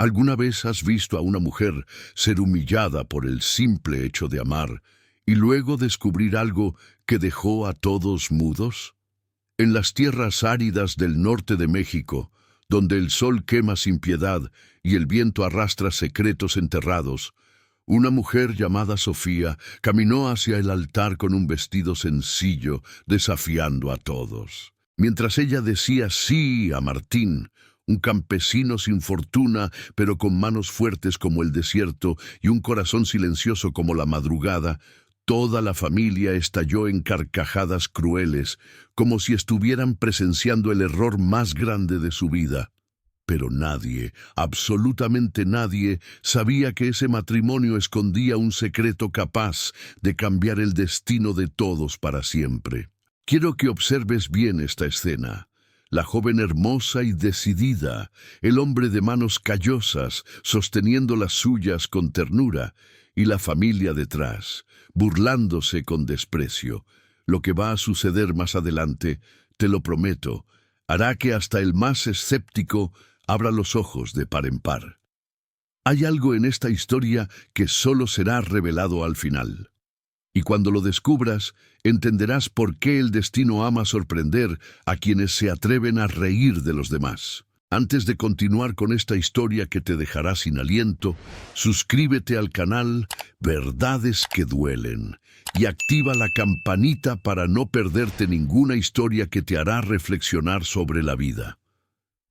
¿Alguna vez has visto a una mujer ser humillada por el simple hecho de amar y luego descubrir algo que dejó a todos mudos? En las tierras áridas del norte de México, donde el sol quema sin piedad y el viento arrastra secretos enterrados, una mujer llamada Sofía caminó hacia el altar con un vestido sencillo, desafiando a todos. Mientras ella decía sí a Martín, un campesino sin fortuna, pero con manos fuertes como el desierto y un corazón silencioso como la madrugada, toda la familia estalló en carcajadas crueles, como si estuvieran presenciando el error más grande de su vida. Pero nadie, absolutamente nadie, sabía que ese matrimonio escondía un secreto capaz de cambiar el destino de todos para siempre. Quiero que observes bien esta escena. La joven hermosa y decidida, el hombre de manos callosas, sosteniendo las suyas con ternura, y la familia detrás, burlándose con desprecio. Lo que va a suceder más adelante, te lo prometo, hará que hasta el más escéptico abra los ojos de par en par. Hay algo en esta historia que solo será revelado al final. Y cuando lo descubras, entenderás por qué el destino ama sorprender a quienes se atreven a reír de los demás. Antes de continuar con esta historia que te dejará sin aliento, suscríbete al canal Verdades que Duelen y activa la campanita para no perderte ninguna historia que te hará reflexionar sobre la vida.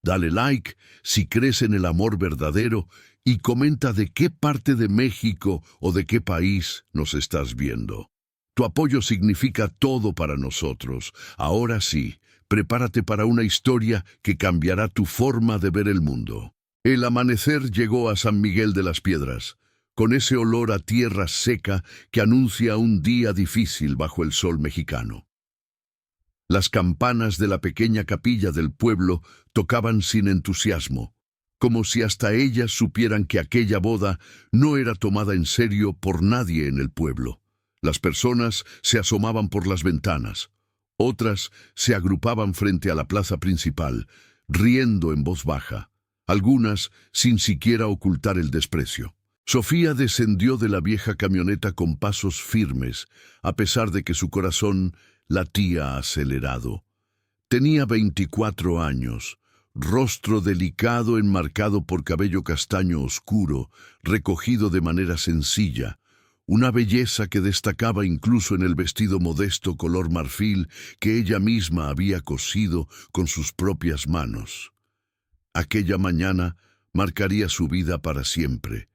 Dale like si crees en el amor verdadero y comenta de qué parte de México o de qué país nos estás viendo. Tu apoyo significa todo para nosotros. Ahora sí, prepárate para una historia que cambiará tu forma de ver el mundo. El amanecer llegó a San Miguel de las Piedras, con ese olor a tierra seca que anuncia un día difícil bajo el sol mexicano. Las campanas de la pequeña capilla del pueblo tocaban sin entusiasmo, como si hasta ellas supieran que aquella boda no era tomada en serio por nadie en el pueblo. Las personas se asomaban por las ventanas, otras se agrupaban frente a la plaza principal, riendo en voz baja, algunas sin siquiera ocultar el desprecio. Sofía descendió de la vieja camioneta con pasos firmes, a pesar de que su corazón latía acelerado. Tenía 24 años, rostro delicado enmarcado por cabello castaño oscuro, recogido de manera sencilla, una belleza que destacaba incluso en el vestido modesto color marfil que ella misma había cosido con sus propias manos. Aquella mañana marcaría su vida para siempre,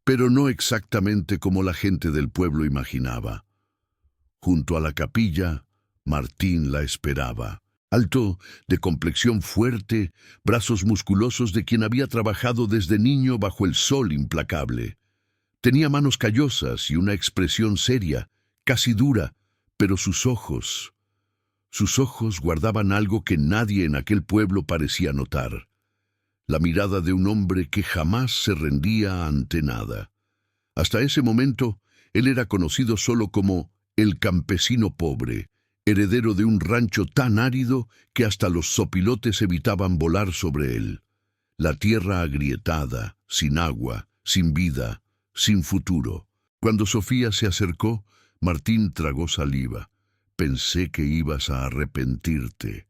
pero no exactamente como la gente del pueblo imaginaba. Junto a la capilla, Martín la esperaba. Alto, de complexión fuerte, brazos musculosos de quien había trabajado desde niño bajo el sol implacable. Tenía manos callosas y una expresión seria, casi dura, pero sus ojos guardaban algo que nadie en aquel pueblo parecía notar. La mirada de un hombre que jamás se rendía ante nada. Hasta ese momento, él era conocido solo como el campesino pobre, heredero de un rancho tan árido que hasta los zopilotes evitaban volar sobre él. La tierra agrietada, sin agua, sin vida, sin futuro. Cuando Sofía se acercó, Martín tragó saliva. «Pensé que ibas a arrepentirte»,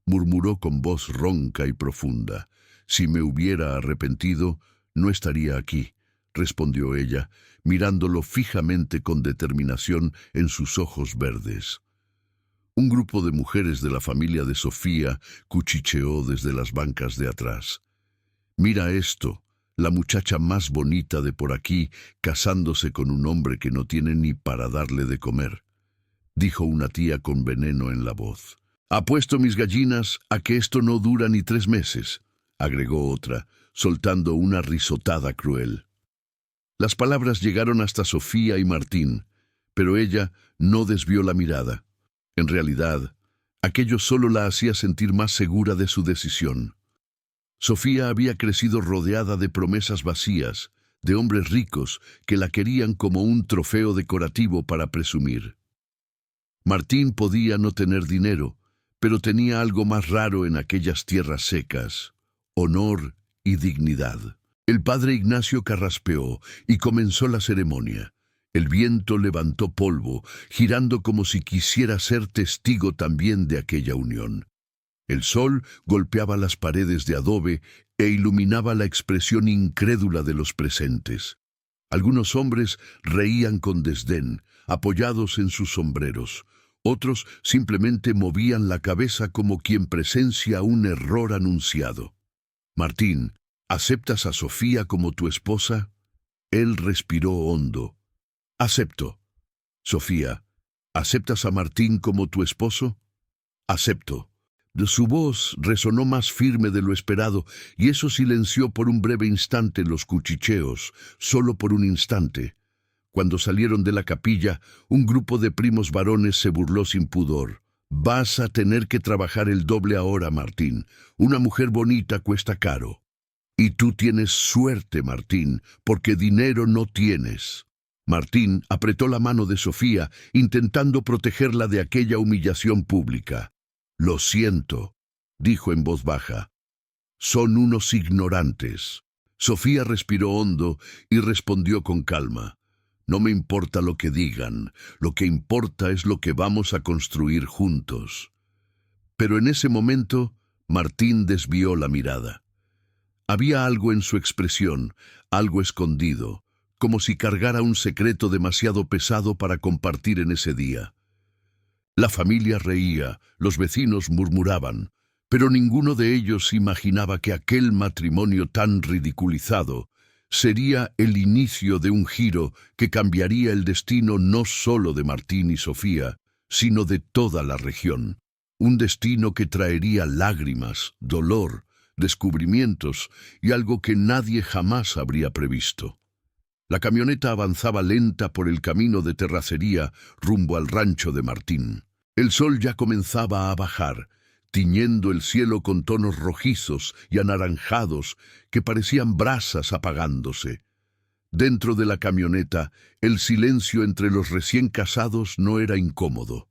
murmuró con voz ronca y profunda. «Si me hubiera arrepentido, no estaría aquí», respondió ella, mirándolo fijamente con determinación en sus ojos verdes. Un grupo de mujeres de la familia de Sofía cuchicheó desde las bancas de atrás. «Mira esto, la muchacha más bonita de por aquí casándose con un hombre que no tiene ni para darle de comer», dijo una tía con veneno en la voz. «Apuesto mis gallinas a que esto no dura ni 3 meses», agregó otra, soltando una risotada cruel. Las palabras llegaron hasta Sofía y Martín, pero ella no desvió la mirada. En realidad, aquello solo la hacía sentir más segura de su decisión. Sofía había crecido rodeada de promesas vacías, de hombres ricos que la querían como un trofeo decorativo para presumir. Martín podía no tener dinero, pero tenía algo más raro en aquellas tierras secas: honor y dignidad. El padre Ignacio carraspeó y comenzó la ceremonia. El viento levantó polvo, girando como si quisiera ser testigo también de aquella unión. El sol golpeaba las paredes de adobe e iluminaba la expresión incrédula de los presentes. Algunos hombres reían con desdén, apoyados en sus sombreros. Otros simplemente movían la cabeza como quien presencia un error anunciado. «Martín, ¿aceptas a Sofía como tu esposa?» Él respiró hondo. «Acepto». «Sofía, ¿aceptas a Martín como tu esposo?» «Acepto». Su voz resonó más firme de lo esperado, y eso silenció por un breve instante los cuchicheos, solo por un instante. Cuando salieron de la capilla, un grupo de primos varones se burló sin pudor. «Vas a tener que trabajar el doble ahora, Martín. Una mujer bonita cuesta caro. Y tú tienes suerte, Martín, porque dinero no tienes». Martín apretó la mano de Sofía, intentando protegerla de aquella humillación pública. «Lo siento», dijo en voz baja. «Son unos ignorantes». Sofía respiró hondo y respondió con calma. «No me importa lo que digan, lo que importa es lo que vamos a construir juntos». Pero en ese momento, Martín desvió la mirada. Había algo en su expresión, algo escondido, como si cargara un secreto demasiado pesado para compartir en ese día. La familia reía, los vecinos murmuraban, pero ninguno de ellos imaginaba que aquel matrimonio tan ridiculizado sería el inicio de un giro que cambiaría el destino no solo de Martín y Sofía, sino de toda la región. Un destino que traería lágrimas, dolor, descubrimientos y algo que nadie jamás habría previsto. La camioneta avanzaba lenta por el camino de terracería rumbo al rancho de Martín. El sol ya comenzaba a bajar, tiñendo el cielo con tonos rojizos y anaranjados que parecían brasas apagándose. Dentro de la camioneta, el silencio entre los recién casados no era incómodo.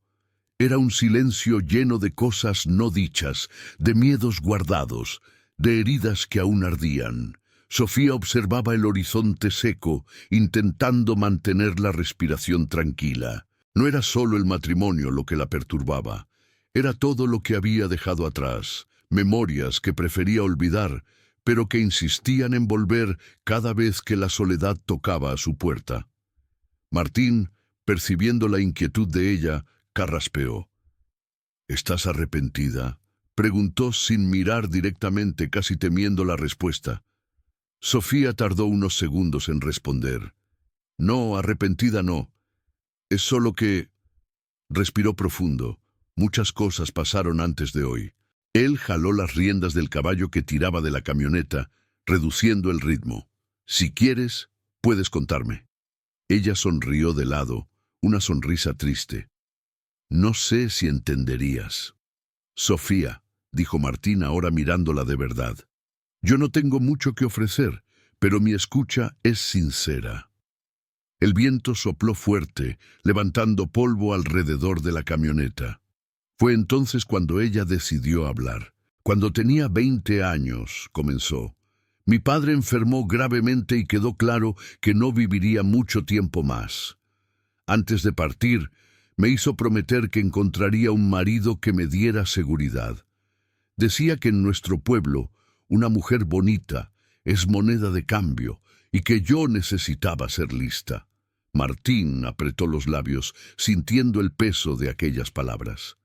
Era un silencio lleno de cosas no dichas, de miedos guardados, de heridas que aún ardían. Sofía observaba el horizonte seco, intentando mantener la respiración tranquila. No era solo el matrimonio lo que la perturbaba. Era todo lo que había dejado atrás, memorias que prefería olvidar, pero que insistían en volver cada vez que la soledad tocaba a su puerta. Martín, percibiendo la inquietud de ella, carraspeó. «¿Estás arrepentida?», preguntó sin mirar directamente, casi temiendo la respuesta. Sofía tardó unos segundos en responder. «No, arrepentida no. Es solo que...». Respiró profundo. Muchas cosas pasaron antes de hoy. Él jaló las riendas del caballo que tiraba de la camioneta, reduciendo el ritmo. «Si quieres, puedes contarme». Ella sonrió de lado, una sonrisa triste. «No sé si entenderías». «Sofía», dijo Martín ahora mirándola de verdad. «Yo no tengo mucho que ofrecer, pero mi escucha es sincera». El viento sopló fuerte, levantando polvo alrededor de la camioneta. Fue entonces cuando ella decidió hablar. «Cuando tenía 20 años», comenzó, «mi padre enfermó gravemente y quedó claro que no viviría mucho tiempo más. Antes de partir, me hizo prometer que encontraría un marido que me diera seguridad. Decía que en nuestro pueblo, una mujer bonita es moneda de cambio y que yo necesitaba ser lista». Martín apretó los labios, sintiendo el peso de aquellas palabras.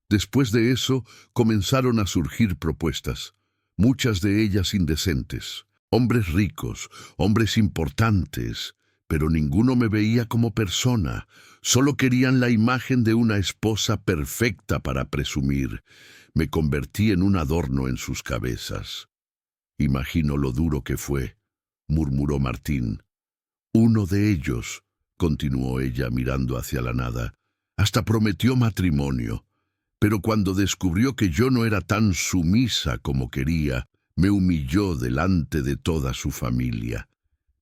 Después de eso, comenzaron a surgir propuestas, muchas de ellas indecentes. Hombres ricos, hombres importantes, pero ninguno me veía como persona. Solo querían la imagen de una esposa perfecta para presumir. Me convertí en un adorno en sus cabezas. «Imagino lo duro que fue», murmuró Martín. «Uno de ellos», continuó ella mirando hacia la nada, «hasta prometió matrimonio. Pero cuando descubrió que yo no era tan sumisa como quería, me humilló delante de toda su familia.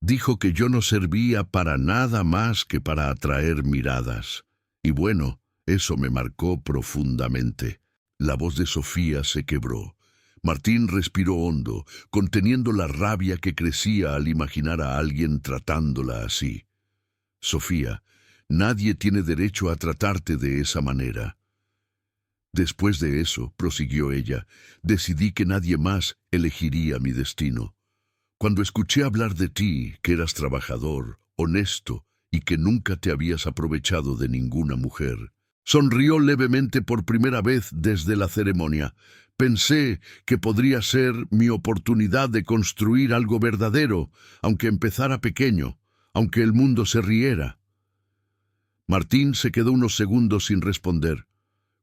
Dijo que yo no servía para nada más que para atraer miradas. Y bueno, eso me marcó profundamente». La voz de Sofía se quebró. Martín respiró hondo, conteniendo la rabia que crecía al imaginar a alguien tratándola así. Sofía, nadie tiene derecho a tratarte de esa manera. Después de eso, prosiguió ella, decidí que nadie más elegiría mi destino. Cuando escuché hablar de ti, que eras trabajador, honesto y que nunca te habías aprovechado de ninguna mujer, sonrió levemente por primera vez desde la ceremonia. Pensé que podría ser mi oportunidad de construir algo verdadero, aunque empezara pequeño, aunque el mundo se riera. Martín se quedó unos segundos sin responder.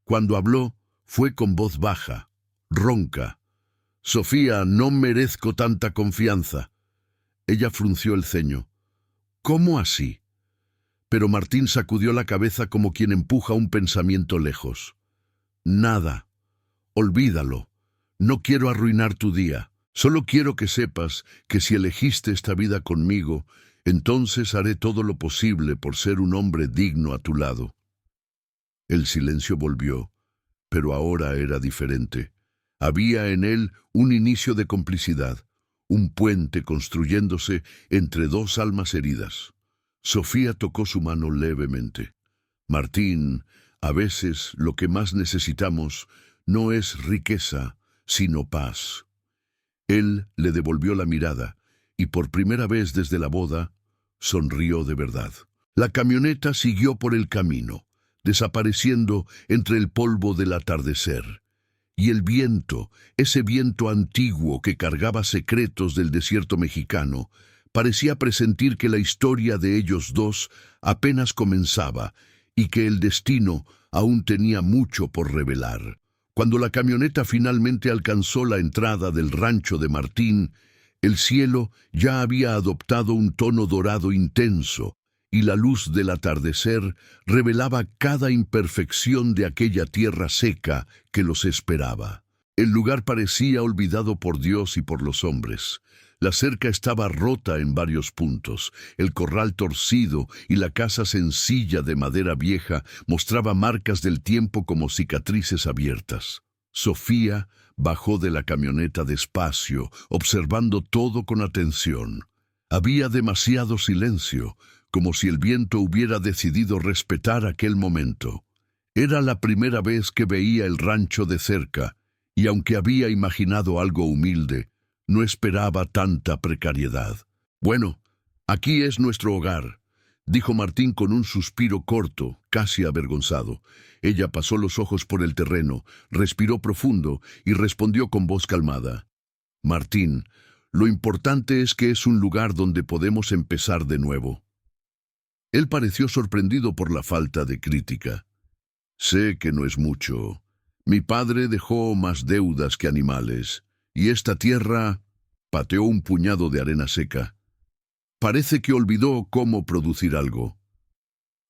Cuando habló, fue con voz baja, ronca. Sofía, no merezco tanta confianza. Ella frunció el ceño. ¿Cómo así? Pero Martín sacudió la cabeza como quien empuja un pensamiento lejos. Nada. Olvídalo. No quiero arruinar tu día. Solo quiero que sepas que si elegiste esta vida conmigo, entonces haré todo lo posible por ser un hombre digno a tu lado. El silencio volvió, pero ahora era diferente. Había en él un inicio de complicidad, un puente construyéndose entre dos almas heridas. Sofía tocó su mano levemente. Martín, a veces lo que más necesitamos no es riqueza, sino paz. Él le devolvió la mirada y por primera vez desde la boda sonrió de verdad. La camioneta siguió por el camino, desapareciendo entre el polvo del atardecer. Y el viento, ese viento antiguo que cargaba secretos del desierto mexicano, parecía presentir que la historia de ellos dos apenas comenzaba y que el destino aún tenía mucho por revelar. Cuando la camioneta finalmente alcanzó la entrada del rancho de Martín, el cielo ya había adoptado un tono dorado intenso, y la luz del atardecer revelaba cada imperfección de aquella tierra seca que los esperaba. El lugar parecía olvidado por Dios y por los hombres. La cerca estaba rota en varios puntos, el corral torcido y la casa sencilla de madera vieja mostraba marcas del tiempo como cicatrices abiertas. Sofía bajó de la camioneta despacio, observando todo con atención. Había demasiado silencio, como si el viento hubiera decidido respetar aquel momento. Era la primera vez que veía el rancho de cerca, y aunque había imaginado algo humilde, no esperaba tanta precariedad. «Bueno, aquí es nuestro hogar», dijo Martín con un suspiro corto, casi avergonzado. Ella pasó los ojos por el terreno, respiró profundo y respondió con voz calmada. «Martín, lo importante es que es un lugar donde podemos empezar de nuevo». Él pareció sorprendido por la falta de crítica. «Sé que no es mucho. Mi padre dejó más deudas que animales, y esta tierra...» pateó un puñado de arena seca. «Parece que olvidó cómo producir algo».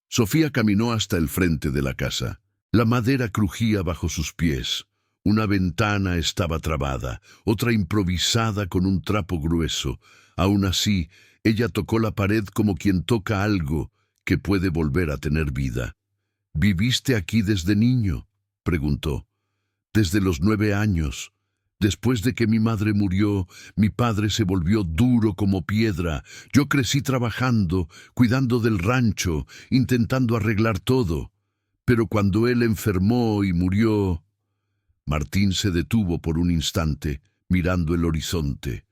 Sofía caminó hasta el frente de la casa. La madera crujía bajo sus pies. Una ventana estaba trabada, otra improvisada con un trapo grueso. Aún así, ella tocó la pared como quien toca algo que puede volver a tener vida. «¿Viviste aquí desde niño?», preguntó. «Desde los 9 años. Después de que mi madre murió, mi padre se volvió duro como piedra. Yo crecí trabajando, cuidando del rancho, intentando arreglar todo. Pero cuando él enfermó y murió...» Martín se detuvo por un instante, mirando el horizonte.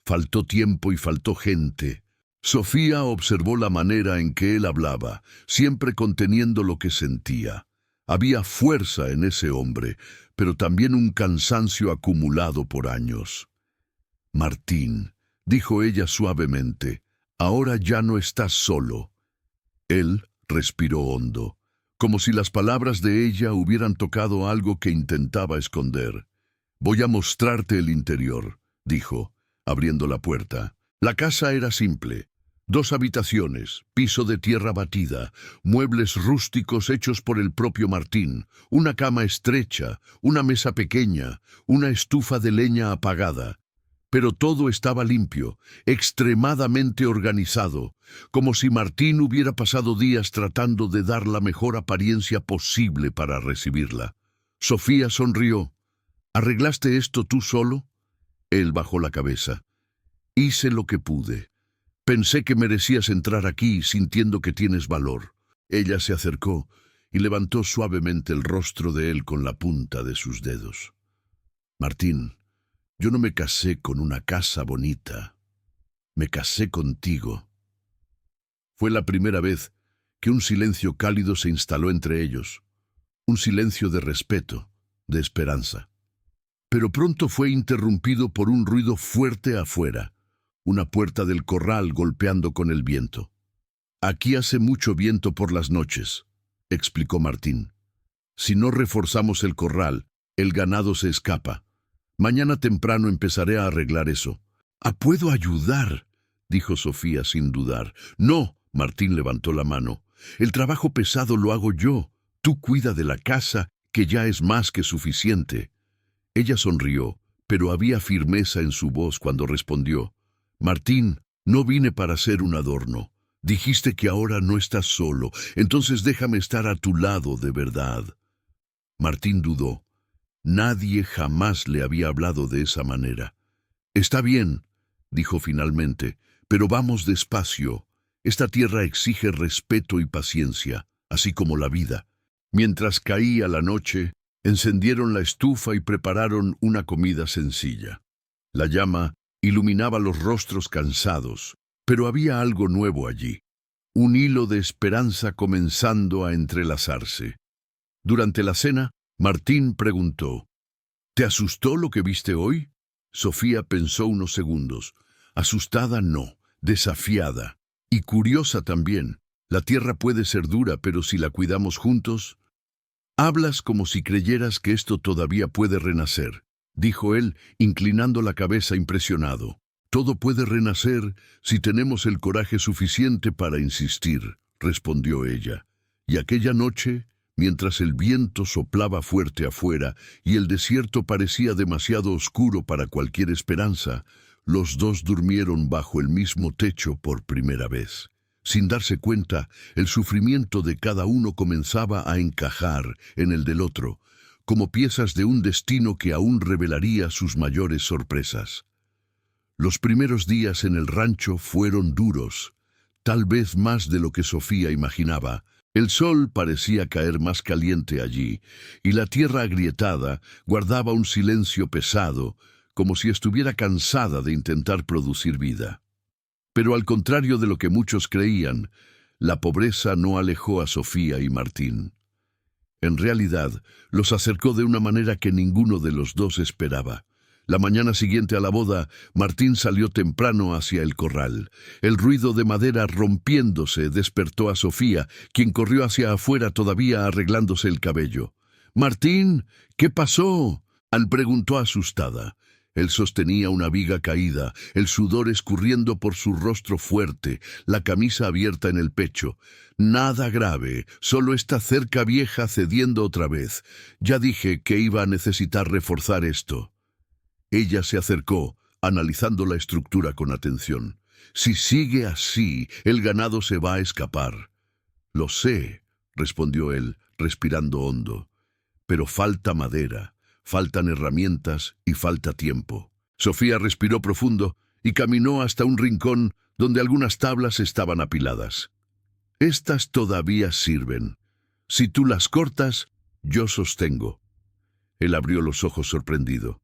Faltó tiempo y faltó gente. Sofía observó la manera en que él hablaba, siempre conteniendo lo que sentía. Había fuerza en ese hombre, pero también un cansancio acumulado por años. «Martín», dijo ella suavemente, «ahora ya no estás solo». Él respiró hondo, como si las palabras de ella hubieran tocado algo que intentaba esconder. «Voy a mostrarte el interior», dijo, abriendo la puerta. La casa era simple. 2 habitaciones, piso de tierra batida, muebles rústicos hechos por el propio Martín, una cama estrecha, una mesa pequeña, una estufa de leña apagada. Pero todo estaba limpio, extremadamente organizado, como si Martín hubiera pasado días tratando de dar la mejor apariencia posible para recibirla. Sofía sonrió. ¿Arreglaste esto tú solo? Él bajó la cabeza. Hice lo que pude. Pensé que merecías entrar aquí sintiendo que tienes valor. Ella se acercó y levantó suavemente el rostro de él con la punta de sus dedos. Martín, yo no me casé con una casa bonita. Me casé contigo. Fue la primera vez que un silencio cálido se instaló entre ellos. Un silencio de respeto, de esperanza. Pero pronto fue interrumpido por un ruido fuerte afuera, una puerta del corral golpeando con el viento. Aquí hace mucho viento por las noches, explicó Martín. Si no reforzamos el corral, el ganado se escapa. Mañana temprano empezaré a arreglar eso. ¿Puedo ayudar?, dijo Sofía sin dudar. No, Martín levantó la mano. El trabajo pesado lo hago yo. Tú cuida de la casa, que ya es más que suficiente. Ella sonrió, pero había firmeza en su voz cuando respondió. Martín, no vine para ser un adorno. Dijiste que ahora no estás solo, entonces déjame estar a tu lado de verdad. Martín dudó. Nadie jamás le había hablado de esa manera. Está bien, dijo finalmente, pero vamos despacio. Esta tierra exige respeto y paciencia, así como la vida. Mientras caía la noche, encendieron la estufa y prepararon una comida sencilla. La llama iluminaba los rostros cansados, pero había algo nuevo allí. Un hilo de esperanza comenzando a entrelazarse. Durante la cena, Martín preguntó, ¿te asustó lo que viste hoy? Sofía pensó unos segundos. Asustada no, desafiada. Y curiosa también. La tierra puede ser dura, pero si la cuidamos juntos... Hablas como si creyeras que esto todavía puede renacer, dijo él, inclinando la cabeza impresionado. Todo puede renacer si tenemos el coraje suficiente para insistir, respondió ella. Y aquella noche, mientras el viento soplaba fuerte afuera y el desierto parecía demasiado oscuro para cualquier esperanza, los dos durmieron bajo el mismo techo por primera vez. Sin darse cuenta, el sufrimiento de cada uno comenzaba a encajar en el del otro, como piezas de un destino que aún revelaría sus mayores sorpresas. Los primeros días en el rancho fueron duros, tal vez más de lo que Sofía imaginaba. El sol parecía caer más caliente allí, y la tierra agrietada guardaba un silencio pesado, como si estuviera cansada de intentar producir vida. Pero al contrario de lo que muchos creían, la pobreza no alejó a Sofía y Martín. En realidad, los acercó de una manera que ninguno de los dos esperaba. La mañana siguiente a la boda, Martín salió temprano hacia el corral. El ruido de madera rompiéndose despertó a Sofía, quien corrió hacia afuera todavía arreglándose el cabello. «Martín, ¿qué pasó?», Ann preguntó asustada. Él sostenía una viga caída, el sudor escurriendo por su rostro fuerte, la camisa abierta en el pecho. «Nada grave, solo esta cerca vieja cediendo otra vez. Ya dije que iba a necesitar reforzar esto». Ella se acercó, analizando la estructura con atención. «Si sigue así, el ganado se va a escapar». «Lo sé», respondió él, respirando hondo. «Pero falta madera. Faltan herramientas y falta tiempo». Sofía respiró profundo y caminó hasta un rincón donde algunas tablas estaban apiladas. «Estas todavía sirven. Si tú las cortas, yo sostengo». Él abrió los ojos sorprendido.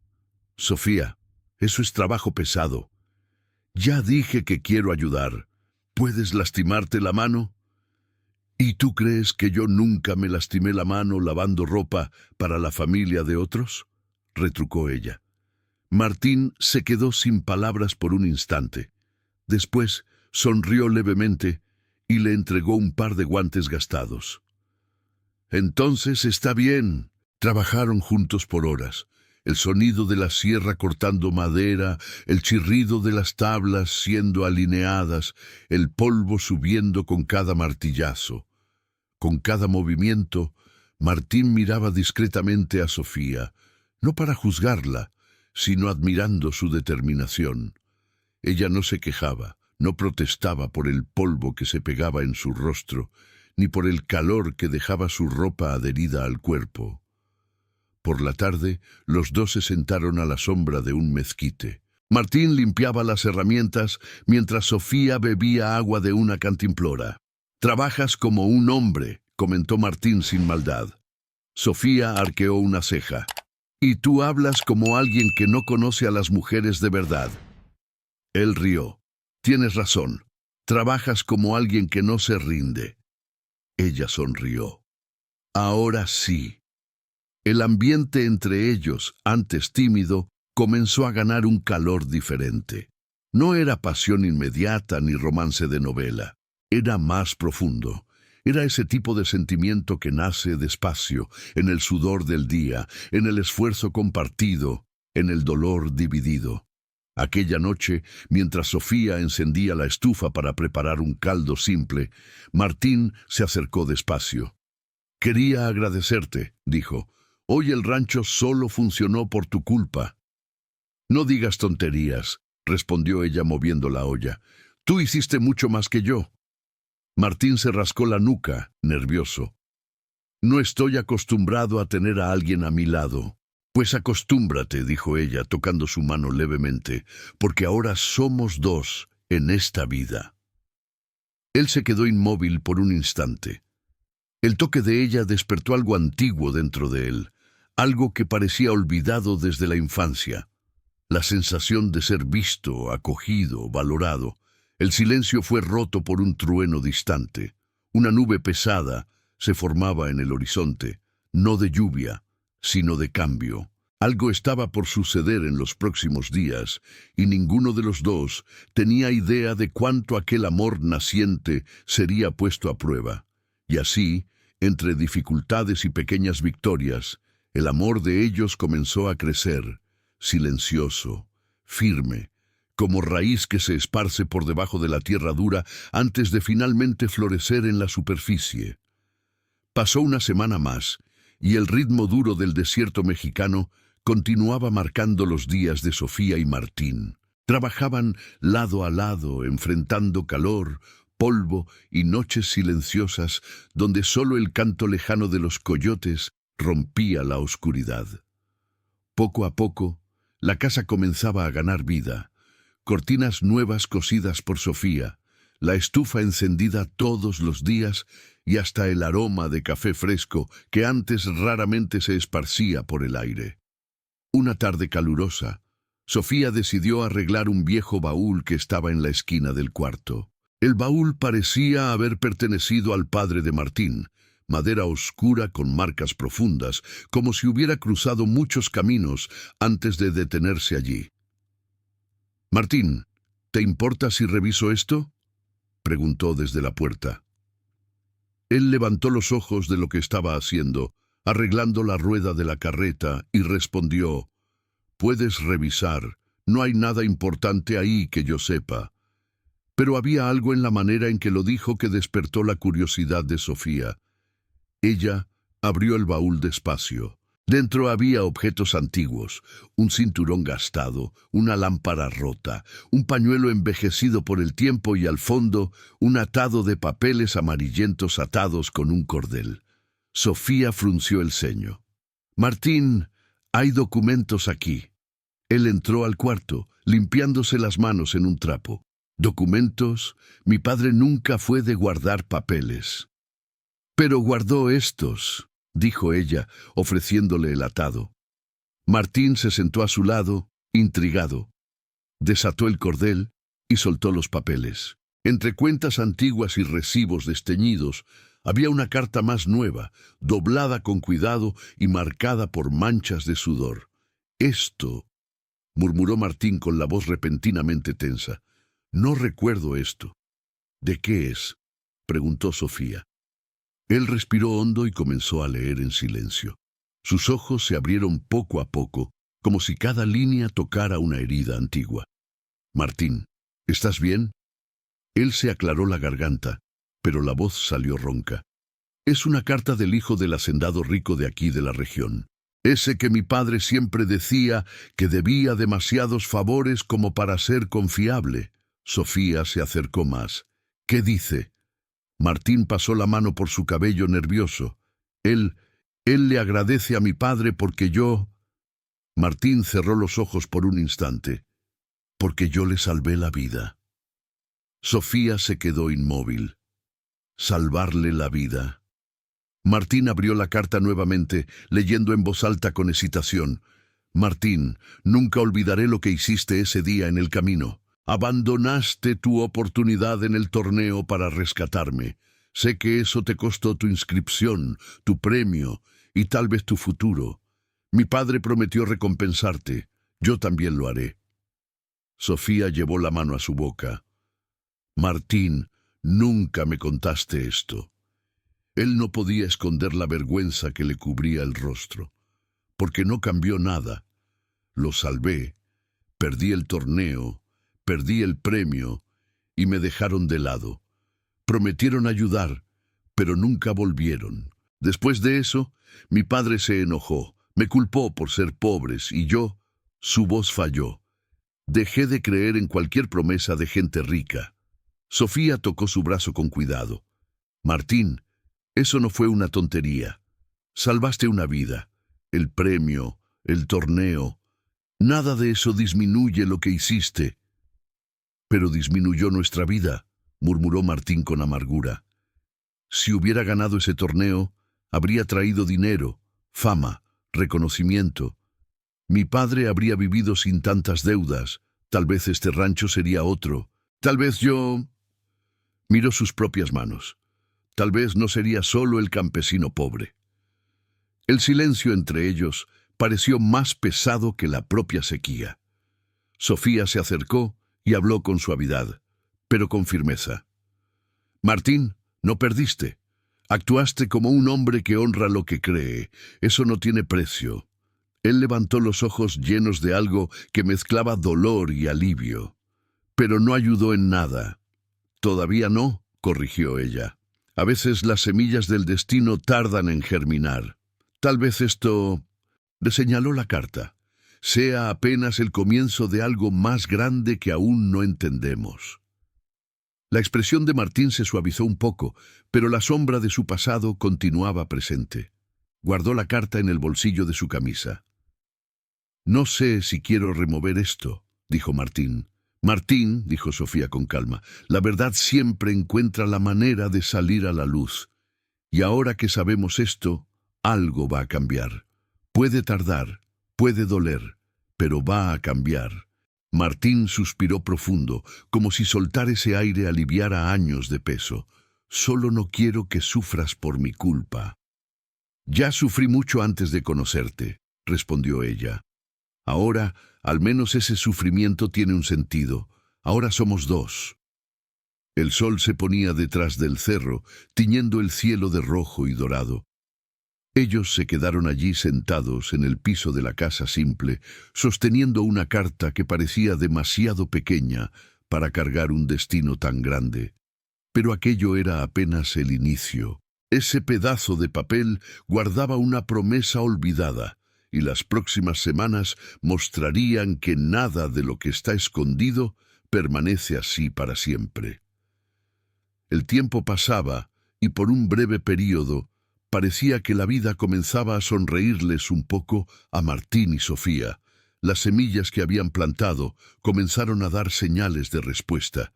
«Sofía, eso es trabajo pesado». «Ya dije que quiero ayudar. ¿Puedes lastimarte la mano?» «¿Y tú crees que yo nunca me lastimé la mano lavando ropa para la familia de otros?», retrucó ella. Martín se quedó sin palabras por un instante. Después sonrió levemente y le entregó un par de guantes gastados. «Entonces está bien». Trabajaron juntos por horas. El sonido de la sierra cortando madera, el chirrido de las tablas siendo alineadas, el polvo subiendo con cada martillazo. Con cada movimiento, Martín miraba discretamente a Sofía, no para juzgarla, sino admirando su determinación. Ella no se quejaba, no protestaba por el polvo que se pegaba en su rostro, ni por el calor que dejaba su ropa adherida al cuerpo. Por la tarde, los dos se sentaron a la sombra de un mezquite. Martín limpiaba las herramientas mientras Sofía bebía agua de una cantimplora. «Trabajas como un hombre», comentó Martín sin maldad. Sofía arqueó una ceja. «Y tú hablas como alguien que no conoce a las mujeres de verdad». Él rió. «Tienes razón. Trabajas como alguien que no se rinde». Ella sonrió. Ahora sí. El ambiente entre ellos, antes tímido, comenzó a ganar un calor diferente. No era pasión inmediata ni romance de novela. Era más profundo. Era ese tipo de sentimiento que nace despacio, en el sudor del día, en el esfuerzo compartido, en el dolor dividido. Aquella noche, mientras Sofía encendía la estufa para preparar un caldo simple, Martín se acercó despacio. «Quería agradecerte», dijo. «Hoy el rancho solo funcionó por tu culpa». «No digas tonterías», respondió ella moviendo la olla. «Tú hiciste mucho más que yo». Martín se rascó la nuca, nervioso. «No estoy acostumbrado a tener a alguien a mi lado». «Pues acostúmbrate», dijo ella, tocando su mano levemente, «porque ahora somos dos en esta vida». Él se quedó inmóvil por un instante. El toque de ella despertó algo antiguo dentro de él, algo que parecía olvidado desde la infancia. La sensación de ser visto, acogido, valorado. El silencio fue roto por un trueno distante. Una nube pesada se formaba en el horizonte, no de lluvia, sino de cambio. Algo estaba por suceder en los próximos días, y ninguno de los dos tenía idea de cuánto aquel amor naciente sería puesto a prueba. Y así, entre dificultades y pequeñas victorias, el amor de ellos comenzó a crecer, silencioso, firme, como raíz que se esparce por debajo de la tierra dura antes de finalmente florecer en la superficie. Pasó una semana más, y el ritmo duro del desierto mexicano continuaba marcando los días de Sofía y Martín. Trabajaban lado a lado, enfrentando calor, polvo y noches silenciosas donde solo el canto lejano de los coyotes rompía la oscuridad. Poco a poco, la casa comenzaba a ganar vida. Cortinas nuevas cosidas por Sofía, la estufa encendida todos los días y hasta el aroma de café fresco que antes raramente se esparcía por el aire. Una tarde calurosa, Sofía decidió arreglar un viejo baúl que estaba en la esquina del cuarto. El baúl parecía haber pertenecido al padre de Martín, madera oscura con marcas profundas, como si hubiera cruzado muchos caminos antes de detenerse allí. «Martín, ¿te importa si reviso esto?», preguntó desde la puerta. Él levantó los ojos de lo que estaba haciendo, arreglando la rueda de la carreta, y respondió: «Puedes revisar, no hay nada importante ahí que yo sepa». Pero había algo en la manera en que lo dijo que despertó la curiosidad de Sofía. Ella abrió el baúl despacio. Dentro había objetos antiguos, un cinturón gastado, una lámpara rota, un pañuelo envejecido por el tiempo y al fondo un atado de papeles amarillentos atados con un cordel. Sofía frunció el ceño. «Martín, hay documentos aquí». Él entró al cuarto, limpiándose las manos en un trapo. «¿Documentos? Mi padre nunca fue de guardar papeles». «Pero guardó estos», dijo ella, ofreciéndole el atado. Martín se sentó a su lado, intrigado. Desató el cordel y soltó los papeles. Entre cuentas antiguas y recibos desteñidos, había una carta más nueva, doblada con cuidado y marcada por manchas de sudor. «Esto», murmuró Martín con la voz repentinamente tensa. «No recuerdo esto». «¿De qué es?», preguntó Sofía. Él respiró hondo y comenzó a leer en silencio. Sus ojos se abrieron poco a poco, como si cada línea tocara una herida antigua. «Martín, ¿estás bien?». Él se aclaró la garganta, pero la voz salió ronca. «Es una carta del hijo del hacendado rico de aquí de la región. Ese que mi padre siempre decía que debía demasiados favores como para ser confiable». Sofía se acercó más. «¿Qué dice?». Martín pasó la mano por su cabello nervioso. Él Él le agradece a mi padre porque yo... Martín cerró los ojos por un instante. Porque yo le salvé la vida. Sofía se quedó inmóvil. Salvarle la vida. Martín abrió la carta nuevamente, leyendo en voz alta con excitación. Martín, nunca olvidaré lo que hiciste ese día en el camino. Abandonaste tu oportunidad en el torneo para rescatarme. Sé que eso te costó tu inscripción, tu premio y tal vez tu futuro. Mi padre prometió recompensarte. Yo también lo haré. Sofía llevó la mano a su boca. Martín, nunca me contaste esto. Él no podía esconder la vergüenza que le cubría el rostro, porque no cambió nada. Lo salvé, perdí el torneo, perdí el premio y me dejaron de lado. Prometieron ayudar, pero nunca volvieron. Después de eso, mi padre se enojó, me culpó por ser pobres y su voz falló. Dejé de creer en cualquier promesa de gente rica. Sofía tocó su brazo con cuidado. Martín, eso no fue una tontería. Salvaste una vida. El premio, el torneo. Nada de eso disminuye lo que hiciste. Pero disminuyó nuestra vida, murmuró Martín con amargura. Si hubiera ganado ese torneo, habría traído dinero, fama, reconocimiento. Mi padre habría vivido sin tantas deudas. Tal vez este rancho sería otro. Tal vez yo... Miró sus propias manos. Tal vez no sería solo el campesino pobre. El silencio entre ellos pareció más pesado que la propia sequía. Sofía se acercó y habló con suavidad, pero con firmeza. Martín, no perdiste. Actuaste como un hombre que honra lo que cree. Eso no tiene precio. Él levantó los ojos llenos de algo que mezclaba dolor y alivio. Pero no ayudó en nada. Todavía no, corrigió ella. A veces las semillas del destino tardan en germinar. Tal vez esto, le señaló la carta, sea apenas el comienzo de algo más grande que aún no entendemos. La expresión de Martín se suavizó un poco, pero la sombra de su pasado continuaba presente. Guardó la carta en el bolsillo de su camisa. No sé si quiero remover esto, dijo Martín. Martín, dijo Sofía con calma, la verdad siempre encuentra la manera de salir a la luz. Y ahora que sabemos esto, algo va a cambiar. Puede tardar, puede doler, pero va a cambiar. Martín suspiró profundo, como si soltar ese aire aliviara años de peso. Solo no quiero que sufras por mi culpa. Ya sufrí mucho antes de conocerte, respondió ella. Ahora, al menos ese sufrimiento tiene un sentido. Ahora somos dos. El sol se ponía detrás del cerro, tiñendo el cielo de rojo y dorado. Ellos se quedaron allí sentados en el piso de la casa simple, sosteniendo una carta que parecía demasiado pequeña para cargar un destino tan grande. Pero aquello era apenas el inicio. Ese pedazo de papel guardaba una promesa olvidada, y las próximas semanas mostrarían que nada de lo que está escondido permanece así para siempre. El tiempo pasaba, y por un breve período, parecía que la vida comenzaba a sonreírles un poco a Martín y Sofía. Las semillas que habían plantado comenzaron a dar señales de respuesta.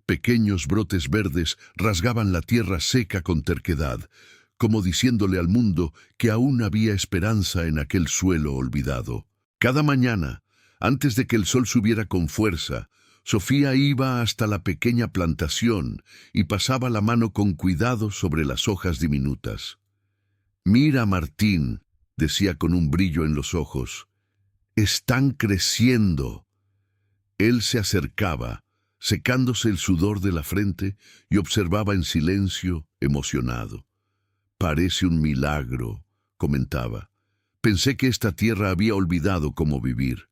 Pequeños brotes verdes rasgaban la tierra seca con terquedad, como diciéndole al mundo que aún había esperanza en aquel suelo olvidado. Cada mañana, antes de que el sol subiera con fuerza, Sofía iba hasta la pequeña plantación y pasaba la mano con cuidado sobre las hojas diminutas. «Mira, Martín», decía con un brillo en los ojos, «están creciendo». Él se acercaba, secándose el sudor de la frente, y observaba en silencio, emocionado. «Parece un milagro», comentaba. «Pensé que esta tierra había olvidado cómo vivir».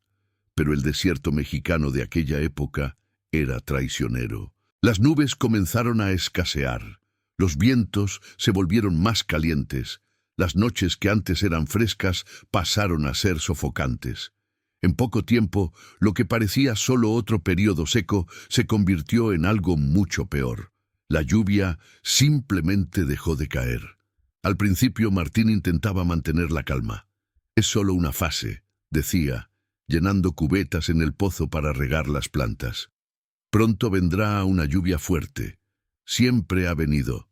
Pero el desierto mexicano de aquella época era traicionero. Las nubes comenzaron a escasear. Los vientos se volvieron más calientes. Las noches que antes eran frescas pasaron a ser sofocantes. En poco tiempo, lo que parecía solo otro periodo seco se convirtió en algo mucho peor. La lluvia simplemente dejó de caer. Al principio Martín intentaba mantener la calma. Es solo una fase, decía, llenando cubetas en el pozo para regar las plantas. Pronto vendrá una lluvia fuerte. Siempre ha venido,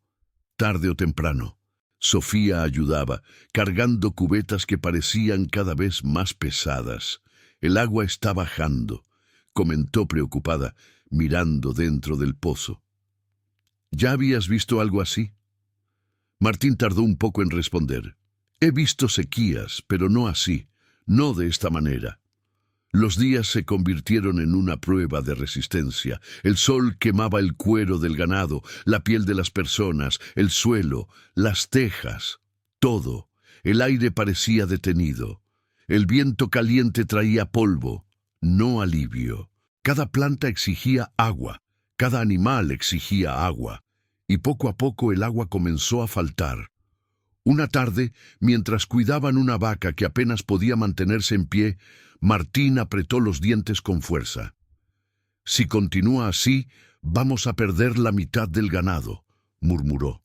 tarde o temprano. Sofía ayudaba, cargando cubetas que parecían cada vez más pesadas. El agua está bajando, comentó preocupada, mirando dentro del pozo. ¿Ya habías visto algo así? Martín tardó un poco en responder. He visto sequías, pero no así, no de esta manera. Los días se convirtieron en una prueba de resistencia. El sol quemaba el cuero del ganado, la piel de las personas, el suelo, las tejas, todo. El aire parecía detenido. El viento caliente traía polvo, no alivio. Cada planta exigía agua, cada animal exigía agua, y poco a poco el agua comenzó a faltar. Una tarde, mientras cuidaban una vaca que apenas podía mantenerse en pie, Martín apretó los dientes con fuerza. «Si continúa así, vamos a perder la mitad del ganado», murmuró.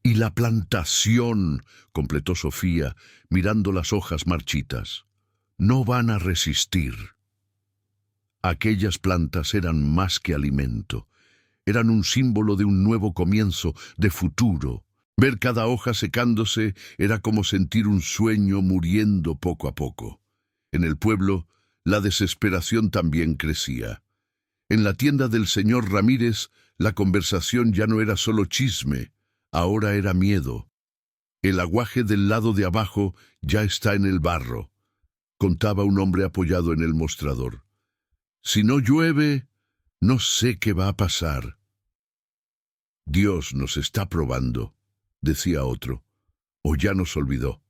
«Y la plantación», completó Sofía, mirando las hojas marchitas. «No van a resistir». Aquellas plantas eran más que alimento. Eran un símbolo de un nuevo comienzo, de futuro. Ver cada hoja secándose era como sentir un sueño muriendo poco a poco. En el pueblo, la desesperación también crecía. En la tienda del señor Ramírez, la conversación ya no era solo chisme, ahora era miedo. El aguaje del lado de abajo ya está en el barro, contaba un hombre apoyado en el mostrador. Si no llueve, no sé qué va a pasar. Dios nos está probando, decía otro, o ya nos olvidó.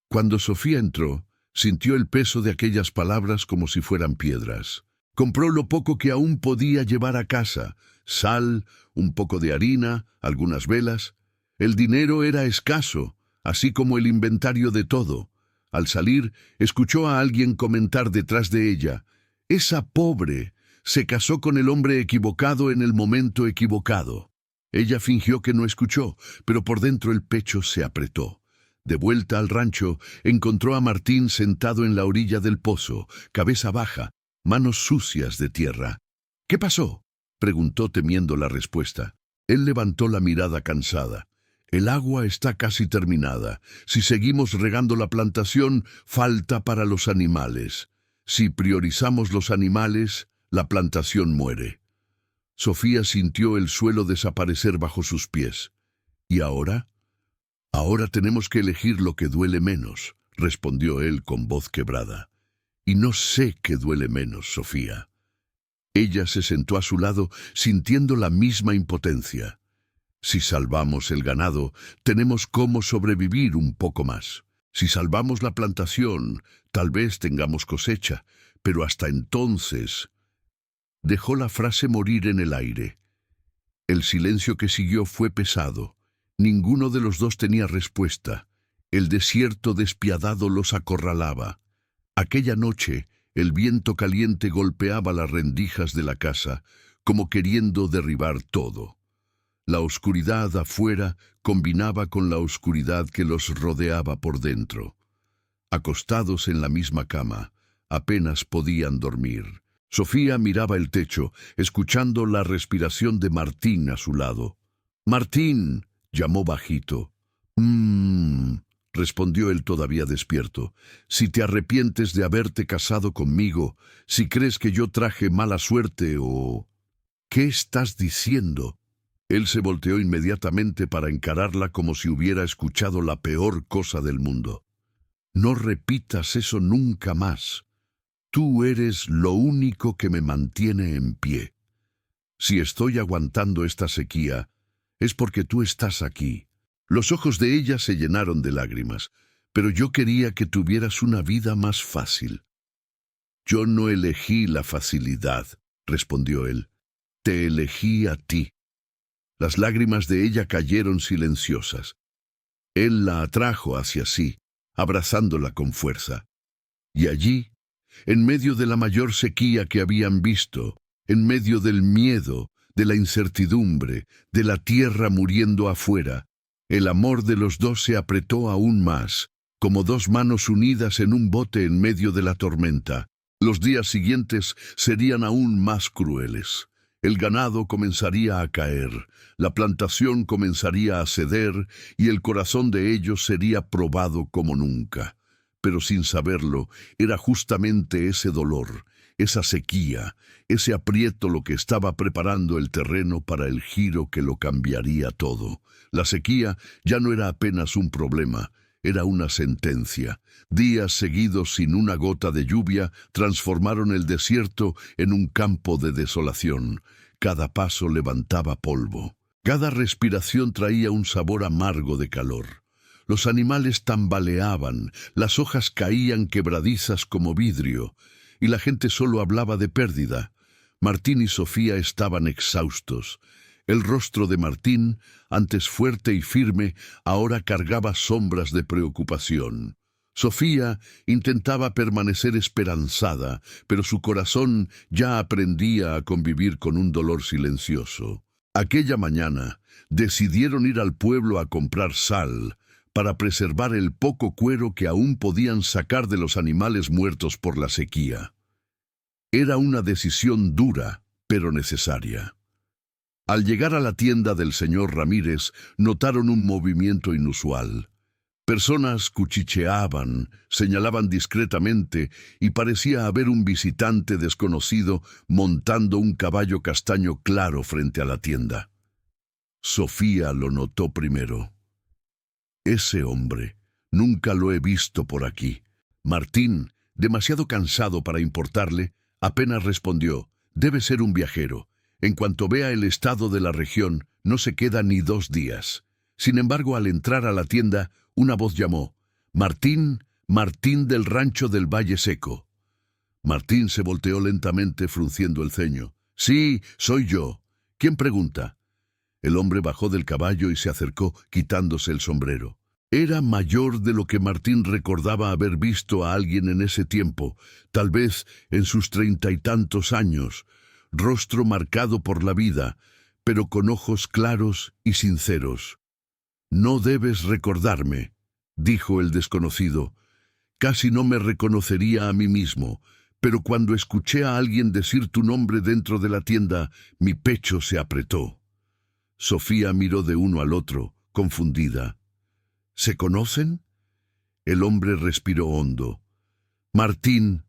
Cuando Sofía entró, sintió el peso de aquellas palabras como si fueran piedras. Compró lo poco que aún podía llevar a casa: sal, un poco de harina, algunas velas. El dinero era escaso, así como el inventario de todo. Al salir, escuchó a alguien comentar detrás de ella: «Esa pobre se casó con el hombre equivocado en el momento equivocado». Ella fingió que no escuchó, pero por dentro el pecho se apretó. De vuelta al rancho, encontró a Martín sentado en la orilla del pozo, cabeza baja, manos sucias de tierra. «¿Qué pasó?», preguntó temiendo la respuesta. Él levantó la mirada cansada. «El agua está casi terminada. Si seguimos regando la plantación, falta para los animales. Si priorizamos los animales, la plantación muere». Sofía sintió el suelo desaparecer bajo sus pies. «¿Y ahora?». «Ahora tenemos que elegir lo que duele menos», respondió él con voz quebrada. «Y no sé qué duele menos, Sofía». Ella se sentó a su lado, sintiendo la misma impotencia. «Si salvamos el ganado, tenemos cómo sobrevivir un poco más. Si salvamos la plantación, tal vez tengamos cosecha, pero hasta entonces...». Dejó la frase morir en el aire. El silencio que siguió fue pesado. Ninguno de los dos tenía respuesta. El desierto despiadado los acorralaba. Aquella noche, el viento caliente golpeaba las rendijas de la casa, como queriendo derribar todo. La oscuridad afuera combinaba con la oscuridad que los rodeaba por dentro. Acostados en la misma cama, apenas podían dormir. Sofía miraba el techo, escuchando la respiración de Martín a su lado. «Martín», llamó bajito. Respondió él todavía despierto. «Si te arrepientes de haberte casado conmigo, si crees que yo traje mala suerte o...». «¿Qué estás diciendo?». Él se volteó inmediatamente para encararla como si hubiera escuchado la peor cosa del mundo. «No repitas eso nunca más. Tú eres lo único que me mantiene en pie. Si estoy aguantando esta sequía, es porque tú estás aquí». Los ojos de ella se llenaron de lágrimas. «Pero yo quería que tuvieras una vida más fácil». «Yo no elegí la facilidad», respondió él. «Te elegí a ti». Las lágrimas de ella cayeron silenciosas. Él la atrajo hacia sí, abrazándola con fuerza. Y allí, en medio de la mayor sequía que habían visto, en medio del miedo, de la incertidumbre, de la tierra muriendo afuera, El amor de los dos se apretó aún más, como dos manos unidas en un bote en medio de la tormenta. Los días siguientes serían aún más crueles. El ganado comenzaría a caer, la plantación comenzaría a ceder y el corazón de ellos sería probado como nunca. Pero sin saberlo, era justamente ese dolor, esa sequía, ese aprieto lo que estaba preparando el terreno para el giro que lo cambiaría todo. La sequía ya no era apenas un problema, era una sentencia. Días seguidos sin una gota de lluvia transformaron el desierto en un campo de desolación. Cada paso levantaba polvo. Cada respiración traía un sabor amargo de calor. Los animales tambaleaban, las hojas caían quebradizas como vidrio, y la gente solo hablaba de pérdida. Martín y Sofía estaban exhaustos. El rostro de Martín, antes fuerte y firme, ahora cargaba sombras de preocupación. Sofía intentaba permanecer esperanzada, pero su corazón ya aprendía a convivir con un dolor silencioso. Aquella mañana decidieron ir al pueblo a comprar sal para preservar el poco cuero que aún podían sacar de los animales muertos por la sequía. Era una decisión dura, pero necesaria. Al llegar a la tienda del señor Ramírez, notaron un movimiento inusual. Personas cuchicheaban, señalaban discretamente y parecía haber un visitante desconocido montando un caballo castaño claro frente a la tienda. Sofía lo notó primero. Ese hombre, nunca lo he visto por aquí. Martín, demasiado cansado para importarle, apenas respondió, debe ser un viajero. En cuanto vea el estado de la región, no se queda ni 2 días. Sin embargo, al entrar a la tienda, una voz llamó, Martín, Martín del rancho del Valle Seco. Martín se volteó lentamente frunciendo el ceño. Sí, soy yo. ¿Quién pregunta? El hombre bajó del caballo y se acercó, quitándose el sombrero. Era mayor de lo que Martín recordaba haber visto a alguien en ese tiempo, tal vez en sus 30 y tantos años, rostro marcado por la vida, pero con ojos claros y sinceros. No debes recordarme, dijo el desconocido. Casi no me reconocería a mí mismo, pero cuando escuché a alguien decir tu nombre dentro de la tienda, mi pecho se apretó. Sofía miró de uno al otro, confundida. ¿Se conocen? El hombre respiró hondo. Martín,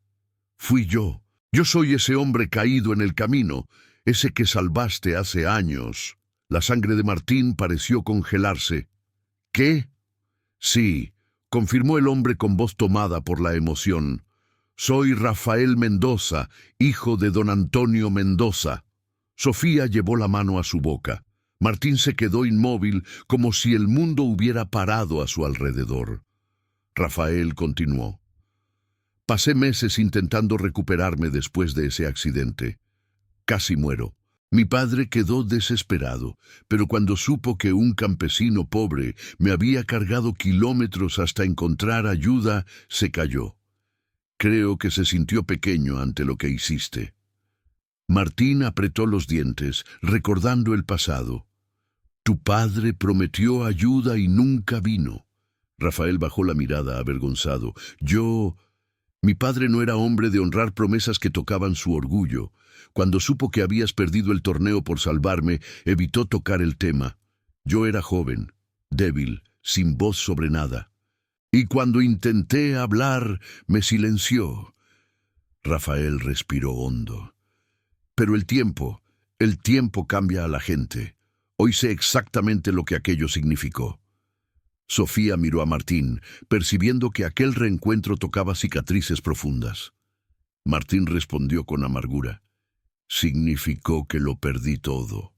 fui yo. Yo soy ese hombre caído en el camino, ese que salvaste hace años. La sangre de Martín pareció congelarse. ¿Qué? Sí, confirmó el hombre con voz tomada por la emoción. Soy Rafael Mendoza, hijo de don Antonio Mendoza. Sofía llevó la mano a su boca. Martín se quedó inmóvil, como si el mundo hubiera parado a su alrededor. Rafael continuó. Pasé meses intentando recuperarme después de ese accidente. Casi muero. Mi padre quedó desesperado, pero cuando supo que un campesino pobre me había cargado kilómetros hasta encontrar ayuda, se cayó. Creo que se sintió pequeño ante lo que hiciste. Martín apretó los dientes, recordando el pasado. Tu padre prometió ayuda y nunca vino. Rafael bajó la mirada avergonzado. Mi padre no era hombre de honrar promesas que tocaban su orgullo. Cuando supo que habías perdido el torneo por salvarme, evitó tocar el tema. Yo era joven, débil, sin voz sobre nada. Y cuando intenté hablar, me silenció. Rafael respiró hondo. Pero el tiempo cambia a la gente. Hoy sé exactamente lo que aquello significó. Sofía miró a Martín, percibiendo que aquel reencuentro tocaba cicatrices profundas. Martín respondió con amargura. Significó que lo perdí todo.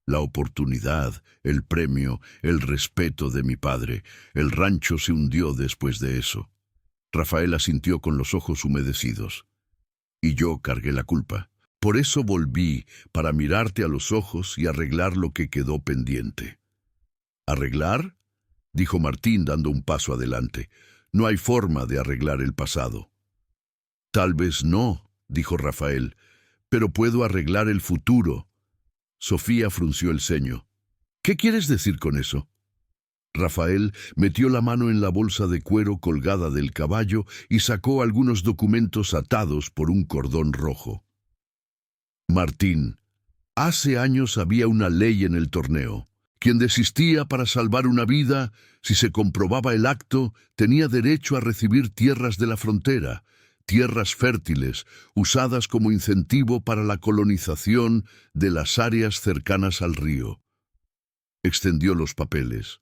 La oportunidad, el premio, el respeto de mi padre. El rancho se hundió después de eso. Rafael asintió con los ojos humedecidos. Y yo cargué la culpa. Por eso volví, para mirarte a los ojos y arreglar lo que quedó pendiente. ¿Arreglar? Dijo Martín dando un paso adelante. No hay forma de arreglar el pasado. Tal vez no, dijo Rafael, pero puedo arreglar el futuro. Sofía frunció el ceño. ¿Qué quieres decir con eso? Rafael metió la mano en la bolsa de cuero colgada del caballo y sacó algunos documentos atados por un cordón rojo. Martín, hace años había una ley en el torneo. Quien desistía para salvar una vida, si se comprobaba el acto, tenía derecho a recibir tierras de la frontera, tierras fértiles, usadas como incentivo para la colonización de las áreas cercanas al río. Extendió los papeles.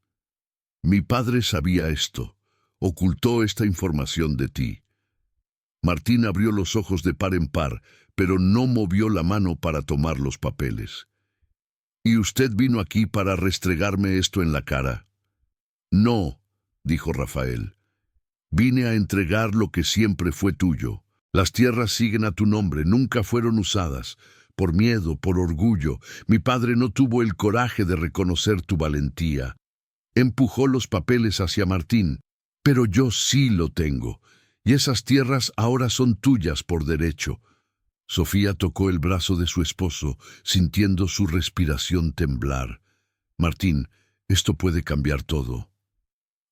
Mi padre sabía esto. Ocultó esta información de ti. Martín abrió los ojos de par en par, pero no movió la mano para tomar los papeles. ¿Y usted vino aquí para restregarme esto en la cara? No, dijo Rafael. Vine a entregar lo que siempre fue tuyo. Las tierras siguen a tu nombre, nunca fueron usadas. Por miedo, por orgullo, mi padre no tuvo el coraje de reconocer tu valentía. Empujó los papeles hacia Martín. Pero yo sí lo tengo, y esas tierras ahora son tuyas por derecho. Sofía tocó el brazo de su esposo, sintiendo su respiración temblar. Martín, esto puede cambiar todo.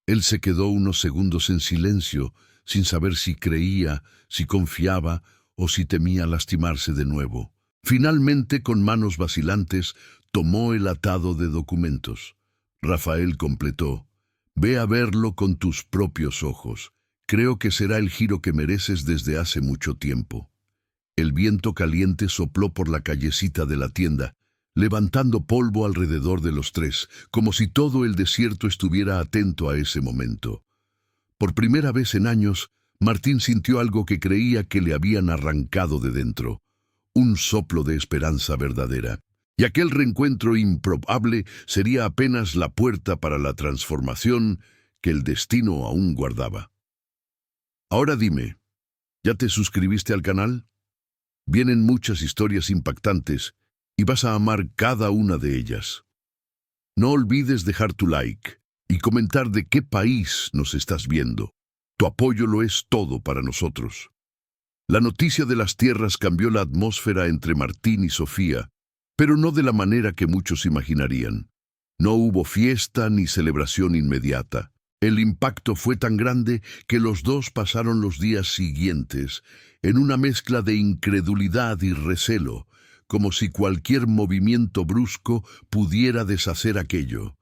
Él se quedó unos segundos en silencio, sin saber si creía, si confiaba o si temía lastimarse de nuevo. Finalmente, con manos vacilantes, tomó el atado de documentos. Rafael completó. Ve a verlo con tus propios ojos. Creo que será el giro que mereces desde hace mucho tiempo. El viento caliente sopló por la callecita de la tienda, levantando polvo alrededor de los tres, como si todo el desierto estuviera atento a ese momento. Por primera vez en años, Martín sintió algo que creía que le habían arrancado de dentro, un soplo de esperanza verdadera. Y aquel reencuentro improbable sería apenas la puerta para la transformación que el destino aún guardaba. Ahora dime, ¿ya te suscribiste al canal? Vienen muchas historias impactantes y vas a amar cada una de ellas. No olvides dejar tu like y comentar de qué país nos estás viendo. Tu apoyo lo es todo para nosotros. La noticia de las tierras cambió la atmósfera entre Martín y Sofía, pero no de la manera que muchos imaginarían. No hubo fiesta ni celebración inmediata. El impacto fue tan grande que los dos pasaron los días siguientes en una mezcla de incredulidad y recelo, como si cualquier movimiento brusco pudiera deshacer aquello.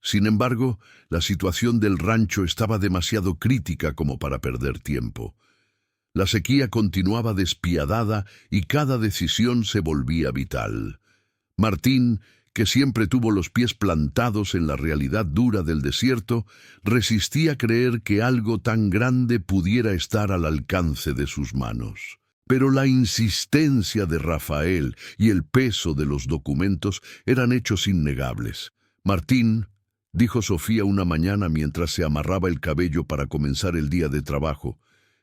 Sin embargo, la situación del rancho estaba demasiado crítica como para perder tiempo. La sequía continuaba despiadada y cada decisión se volvía vital. Martín, que siempre tuvo los pies plantados en la realidad dura del desierto, resistía creer que algo tan grande pudiera estar al alcance de sus manos. Pero la insistencia de Rafael y el peso de los documentos eran hechos innegables. Martín, dijo Sofía una mañana mientras se amarraba el cabello para comenzar el día de trabajo,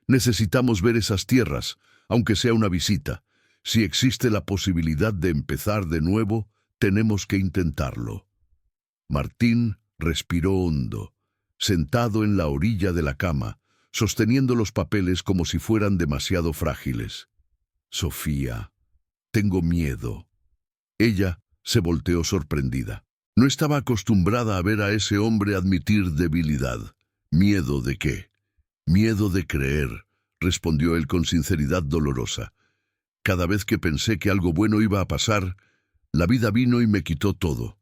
necesitamos ver esas tierras, aunque sea una visita. Si existe la posibilidad de empezar de nuevo, tenemos que intentarlo. Martín respiró hondo, sentado en la orilla de la cama, sosteniendo los papeles como si fueran demasiado frágiles. Sofía, tengo miedo. Ella se volteó sorprendida. No estaba acostumbrada a ver a ese hombre admitir debilidad. ¿Miedo de qué? Miedo de creer, respondió él con sinceridad dolorosa. Cada vez que pensé que algo bueno iba a pasar, la vida vino y me quitó todo.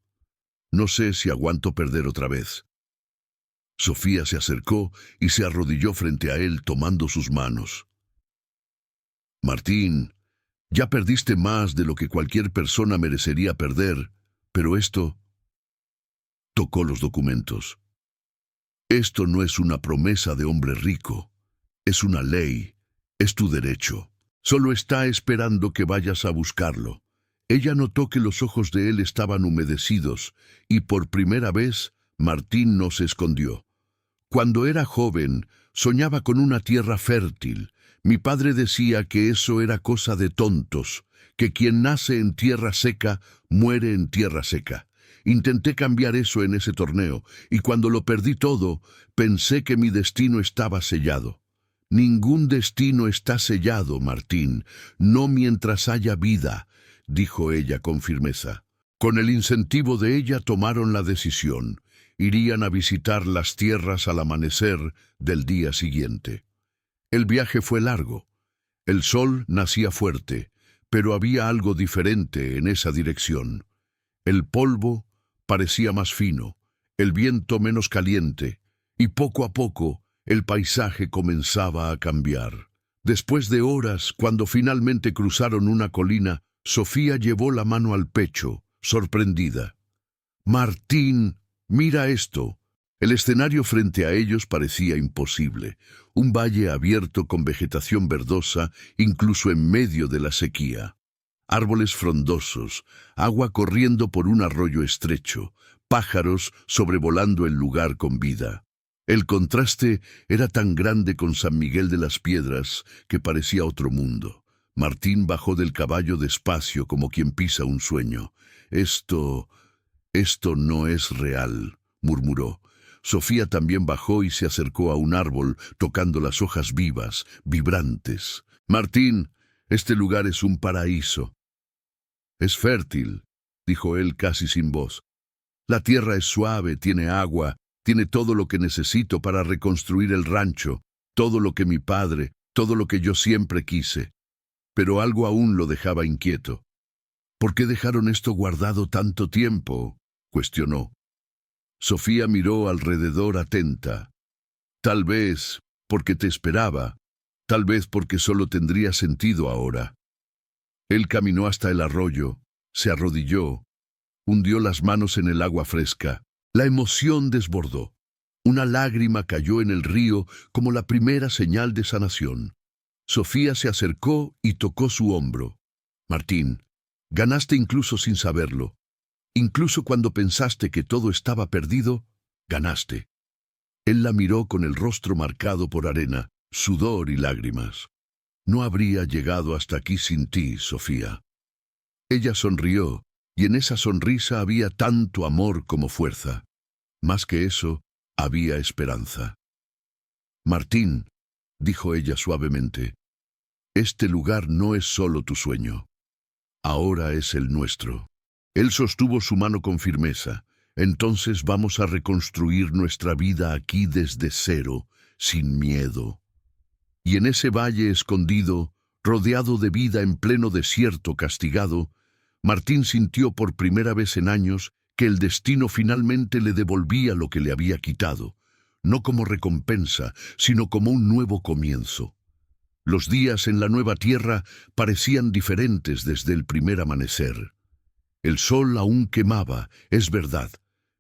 No sé si aguanto perder otra vez. Sofía se acercó y se arrodilló frente a él tomando sus manos. Martín, ya perdiste más de lo que cualquier persona merecería perder, pero esto... Tocó los documentos. Esto no es una promesa de hombre rico, es una ley, es tu derecho. Solo está esperando que vayas a buscarlo. Ella notó que los ojos de él estaban humedecidos, y por primera vez Martín no se escondió. Cuando era joven, soñaba con una tierra fértil. Mi padre decía que eso era cosa de tontos, que quien nace en tierra seca, muere en tierra seca. Intenté cambiar eso en ese torneo, y cuando lo perdí todo, pensé que mi destino estaba sellado. Ningún destino está sellado, Martín, no mientras haya vida, dijo ella con firmeza. Con el incentivo de ella tomaron la decisión, irían a visitar las tierras al amanecer del día siguiente. El viaje fue largo. El sol nacía fuerte, pero había algo diferente en esa dirección. El polvo parecía más fino, el viento menos caliente, y poco a poco el paisaje comenzaba a cambiar. Después de horas, cuando finalmente cruzaron una colina, Sofía llevó la mano al pecho, sorprendida. «Martín, mira esto». El escenario frente a ellos parecía imposible. Un valle abierto con vegetación verdosa, incluso en medio de la sequía. Árboles frondosos, agua corriendo por un arroyo estrecho, pájaros sobrevolando el lugar con vida. El contraste era tan grande con San Miguel de las Piedras que parecía otro mundo. Martín bajó del caballo despacio como quien pisa un sueño. Esto no es real», murmuró. Sofía también bajó y se acercó a un árbol, tocando las hojas vivas, vibrantes. «Martín, este lugar es un paraíso». «Es fértil», dijo él casi sin voz. «La tierra es suave, tiene agua, tiene todo lo que necesito para reconstruir el rancho, todo lo que mi padre, todo lo que yo siempre quise». Pero algo aún lo dejaba inquieto. «¿Por qué dejaron esto guardado tanto tiempo?», cuestionó. Sofía miró alrededor atenta. «Tal vez porque te esperaba, tal vez porque solo tendría sentido ahora». Él caminó hasta el arroyo, se arrodilló, hundió las manos en el agua fresca. La emoción desbordó. Una lágrima cayó en el río como la primera señal de sanación. Sofía se acercó y tocó su hombro. «Martín, ganaste incluso sin saberlo. Incluso cuando pensaste que todo estaba perdido, ganaste». Él la miró con el rostro marcado por arena, sudor y lágrimas. «No habría llegado hasta aquí sin ti, Sofía». Ella sonrió, y en esa sonrisa había tanto amor como fuerza. Más que eso, había esperanza. «Martín», dijo ella suavemente, «este lugar no es solo tu sueño. Ahora es el nuestro». Él sostuvo su mano con firmeza. «Entonces vamos a reconstruir nuestra vida aquí desde cero, sin miedo». Y en ese valle escondido, rodeado de vida en pleno desierto castigado, Martín sintió por primera vez en años que el destino finalmente le devolvía lo que le había quitado, no como recompensa, sino como un nuevo comienzo. Los días en la nueva tierra parecían diferentes desde el primer amanecer. El sol aún quemaba, es verdad,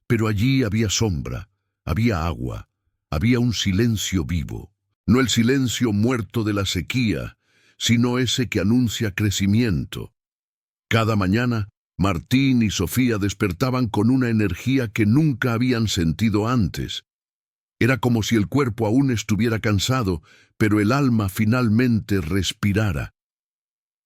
pero allí había sombra, había agua, había un silencio vivo. No el silencio muerto de la sequía, sino ese que anuncia crecimiento. Cada mañana, Martín y Sofía despertaban con una energía que nunca habían sentido antes. Era como si el cuerpo aún estuviera cansado, pero el alma finalmente respirara.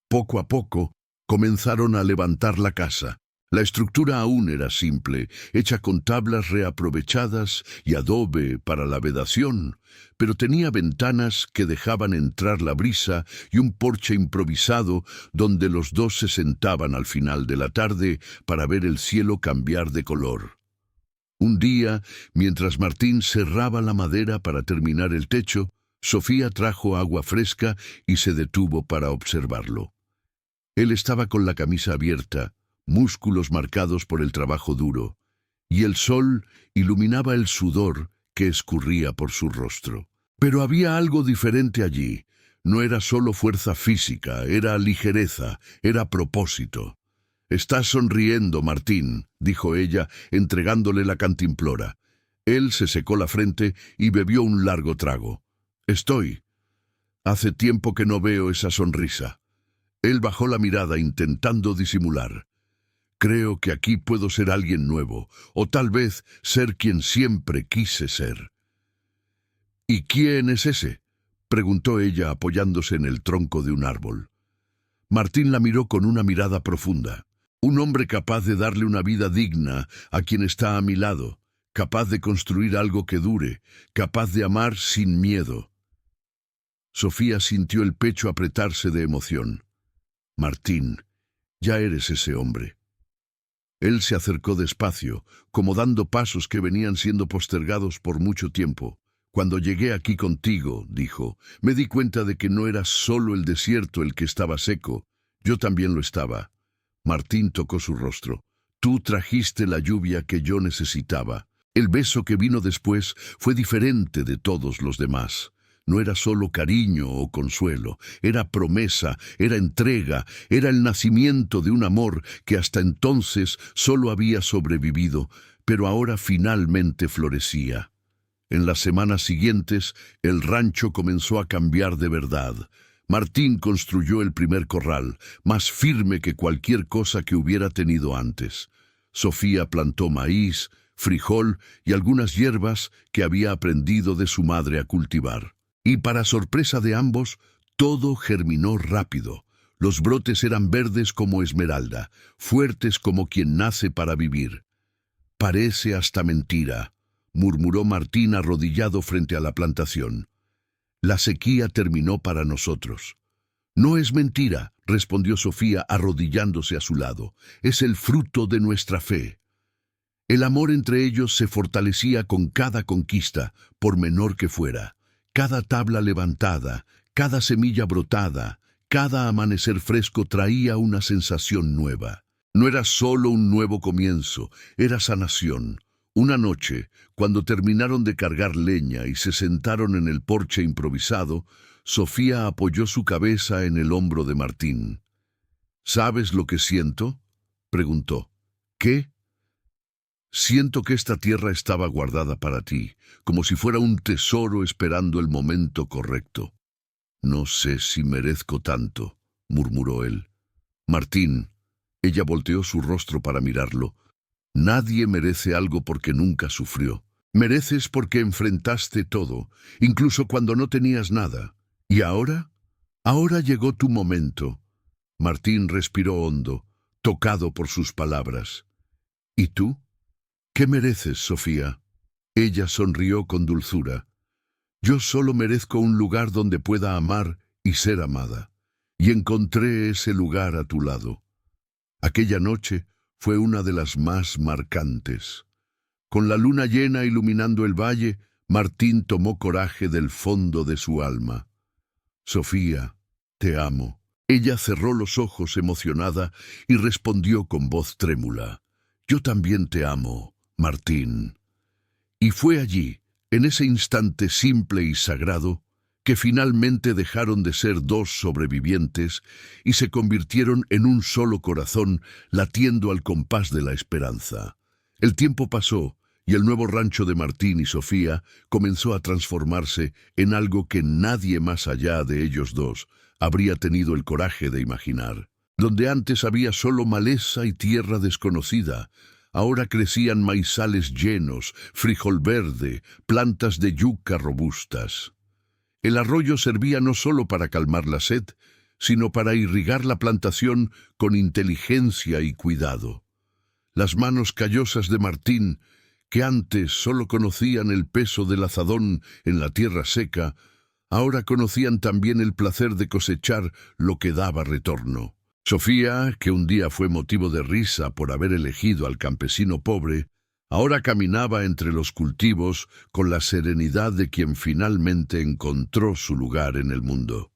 Poco a poco, comenzaron a levantar la casa. La estructura aún era simple, hecha con tablas reaprovechadas y adobe para la vedación, pero tenía ventanas que dejaban entrar la brisa y un porche improvisado donde los dos se sentaban al final de la tarde para ver el cielo cambiar de color. Un día, mientras Martín cerraba la madera para terminar el techo, Sofía trajo agua fresca y se detuvo para observarlo. Él estaba con la camisa abierta, músculos marcados por el trabajo duro, y el sol iluminaba el sudor que escurría por su rostro. Pero había algo diferente allí. No era solo fuerza física, era ligereza, era propósito. «Estás sonriendo, Martín», dijo ella, entregándole la cantimplora. Él se secó la frente y bebió un largo trago. «Estoy. Hace tiempo que no veo esa sonrisa». Él bajó la mirada intentando disimular. «Creo que aquí puedo ser alguien nuevo, o tal vez ser quien siempre quise ser». «¿Y quién es ese?», preguntó ella apoyándose en el tronco de un árbol. Martín la miró con una mirada profunda. «Un hombre capaz de darle una vida digna a quien está a mi lado, capaz de construir algo que dure, capaz de amar sin miedo». Sofía sintió el pecho apretarse de emoción. «Martín, ya eres ese hombre». Él se acercó despacio, como dando pasos que venían siendo postergados por mucho tiempo. Cuando llegué aquí contigo, dijo, me di cuenta de que no era solo el desierto el que estaba seco, yo también lo estaba. Martín tocó su rostro. Tú trajiste la lluvia que yo necesitaba. El beso que vino después fue diferente de todos los demás. No era solo cariño o consuelo, era promesa, era entrega, era el nacimiento de un amor que hasta entonces solo había sobrevivido, pero ahora finalmente florecía. En las semanas siguientes, el rancho comenzó a cambiar de verdad. Martín construyó el primer corral, más firme que cualquier cosa que hubiera tenido antes. Sofía plantó maíz, frijol y algunas hierbas que había aprendido de su madre a cultivar. Y para sorpresa de ambos, todo germinó rápido. Los brotes eran verdes como esmeralda, fuertes como quien nace para vivir. Parece hasta mentira, murmuró Martín arrodillado frente a la plantación. La sequía terminó para nosotros. No es mentira, respondió Sofía arrodillándose a su lado. Es el fruto de nuestra fe. El amor entre ellos se fortalecía con cada conquista, por menor que fuera. Cada tabla levantada, cada semilla brotada, cada amanecer fresco traía una sensación nueva. No era solo un nuevo comienzo, era sanación. Una noche, cuando terminaron de cargar leña y se sentaron en el porche improvisado, Sofía apoyó su cabeza en el hombro de Martín. ¿Sabes lo que siento?, preguntó. ¿Qué? Siento que esta tierra estaba guardada para ti, como si fuera un tesoro esperando el momento correcto. No sé si merezco tanto, murmuró él. Martín, ella volteó su rostro para mirarlo. Nadie merece algo porque nunca sufrió. Mereces porque enfrentaste todo, incluso cuando no tenías nada. ¿Y ahora? Ahora llegó tu momento. Martín respiró hondo, tocado por sus palabras. ¿Y tú? ¿Qué mereces, Sofía? Ella sonrió con dulzura. Yo solo merezco un lugar donde pueda amar y ser amada. Y encontré ese lugar a tu lado. Aquella noche fue una de las más marcantes. Con la luna llena iluminando el valle, Martín tomó coraje del fondo de su alma. Sofía, te amo. Ella cerró los ojos emocionada y respondió con voz trémula. Yo también te amo, Martín. Y fue allí, en ese instante simple y sagrado, que finalmente dejaron de ser dos sobrevivientes y se convirtieron en un solo corazón latiendo al compás de la esperanza. El tiempo pasó y el nuevo rancho de Martín y Sofía comenzó a transformarse en algo que nadie más allá de ellos dos habría tenido el coraje de imaginar. Donde antes había solo maleza y tierra desconocida, ahora crecían maizales llenos, frijol verde, plantas de yuca robustas. El arroyo servía no solo para calmar la sed, sino para irrigar la plantación con inteligencia y cuidado. Las manos callosas de Martín, que antes solo conocían el peso del azadón en la tierra seca, ahora conocían también el placer de cosechar lo que daba retorno. Sofía, que un día fue motivo de risa por haber elegido al campesino pobre, ahora caminaba entre los cultivos con la serenidad de quien finalmente encontró su lugar en el mundo.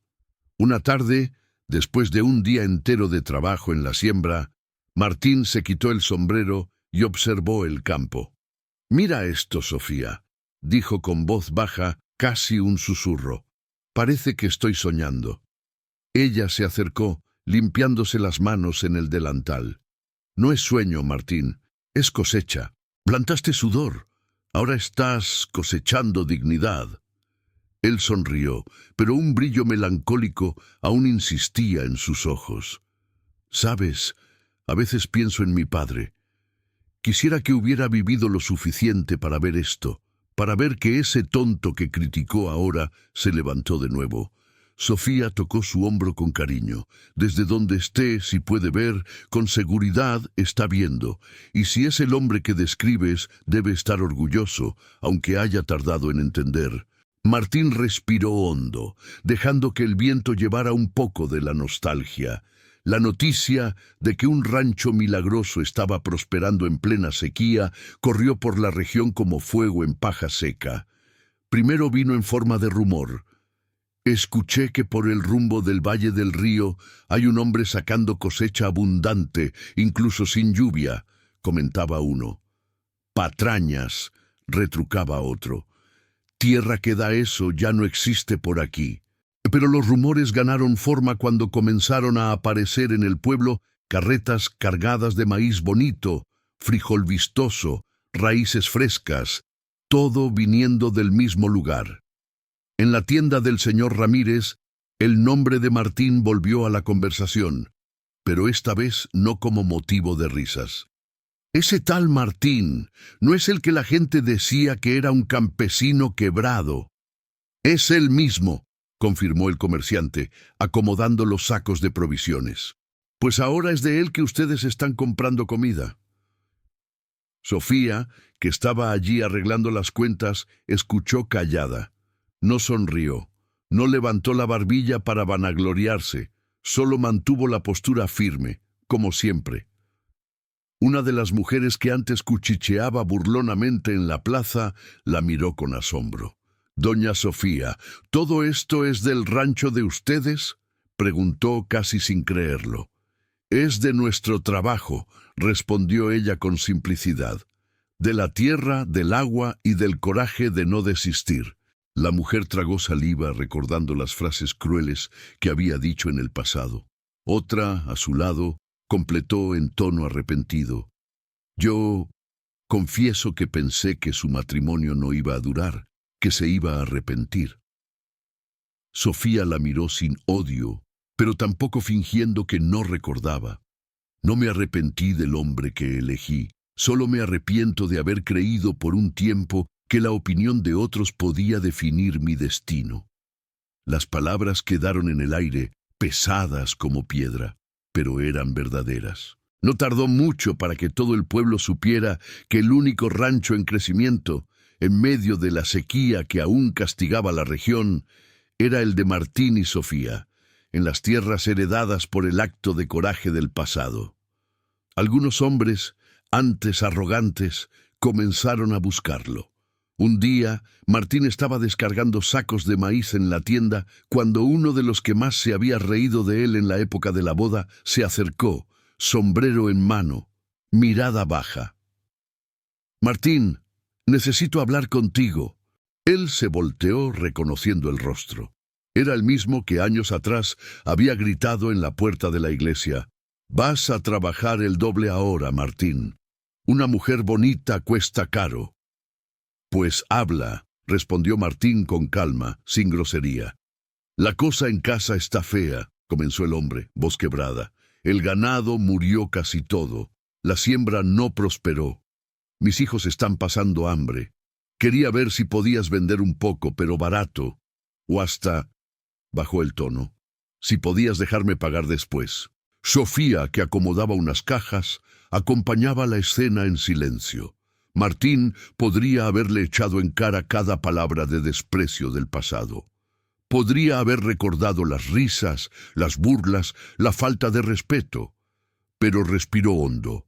Una tarde, después de un día entero de trabajo en la siembra, Martín se quitó el sombrero y observó el campo. «Mira esto, Sofía», dijo con voz baja, casi un susurro. «Parece que estoy soñando». Ella se acercó, limpiándose las manos en el delantal. «No es sueño, Martín, es cosecha. Plantaste sudor. Ahora estás cosechando dignidad». Él sonrió, pero un brillo melancólico aún insistía en sus ojos. «Sabes, a veces pienso en mi padre. Quisiera que hubiera vivido lo suficiente para ver esto, para ver que ese tonto que criticó ahora se levantó de nuevo». Sofía tocó su hombro con cariño. «Desde donde esté, si puede ver, con seguridad está viendo. Y si es el hombre que describes, debe estar orgulloso, aunque haya tardado en entender». Martín respiró hondo, dejando que el viento llevara un poco de la nostalgia. La noticia de que un rancho milagroso estaba prosperando en plena sequía corrió por la región como fuego en paja seca. Primero vino en forma de rumor. Escuché que por el rumbo del valle del río hay un hombre sacando cosecha abundante, incluso sin lluvia, comentaba uno. Patrañas, retrucaba otro. Tierra que da eso ya no existe por aquí. Pero los rumores ganaron forma cuando comenzaron a aparecer en el pueblo carretas cargadas de maíz bonito, frijol vistoso, raíces frescas, todo viniendo del mismo lugar. En la tienda del señor Ramírez, el nombre de Martín volvió a la conversación, pero esta vez no como motivo de risas. Ese tal Martín no es el que la gente decía que era un campesino quebrado. Es él mismo, confirmó el comerciante, acomodando los sacos de provisiones. Pues ahora es de él que ustedes están comprando comida. Sofía, que estaba allí arreglando las cuentas, escuchó callada. No sonrió, no levantó la barbilla para vanagloriarse, solo mantuvo la postura firme, como siempre. Una de las mujeres que antes cuchicheaba burlonamente en la plaza la miró con asombro. «Doña Sofía, ¿todo esto es del rancho de ustedes?», preguntó casi sin creerlo. «Es de nuestro trabajo», respondió ella con simplicidad. «De la tierra, del agua y del coraje de no desistir». La mujer tragó saliva recordando las frases crueles que había dicho en el pasado. Otra, a su lado, completó en tono arrepentido. «Yo confieso que pensé que su matrimonio no iba a durar, que se iba a arrepentir». Sofía la miró sin odio, pero tampoco fingiendo que no recordaba. «No me arrepentí del hombre que elegí, solo me arrepiento de haber creído por un tiempo que la opinión de otros podía definir mi destino». Las palabras quedaron en el aire, pesadas como piedra, pero eran verdaderas. No tardó mucho para que todo el pueblo supiera que el único rancho en crecimiento, en medio de la sequía que aún castigaba la región, era el de Martín y Sofía, en las tierras heredadas por el acto de coraje del pasado. Algunos hombres, antes arrogantes, comenzaron a buscarlo. Un día, Martín estaba descargando sacos de maíz en la tienda cuando uno de los que más se había reído de él en la época de la boda se acercó, sombrero en mano, mirada baja. «Martín, necesito hablar contigo». Él se volteó reconociendo el rostro. Era el mismo que años atrás había gritado en la puerta de la iglesia: «Vas a trabajar el doble ahora, Martín. Una mujer bonita cuesta caro». «Pues habla», respondió Martín con calma, sin grosería. «La cosa en casa está fea», comenzó el hombre, voz quebrada. «El ganado murió casi todo. La siembra no prosperó. Mis hijos están pasando hambre. Quería ver si podías vender un poco, pero barato. O hasta», bajó el tono, «si podías dejarme pagar después». Sofía, que acomodaba unas cajas, acompañaba la escena en silencio. Martín podría haberle echado en cara cada palabra de desprecio del pasado. Podría haber recordado las risas, las burlas, la falta de respeto. Pero respiró hondo.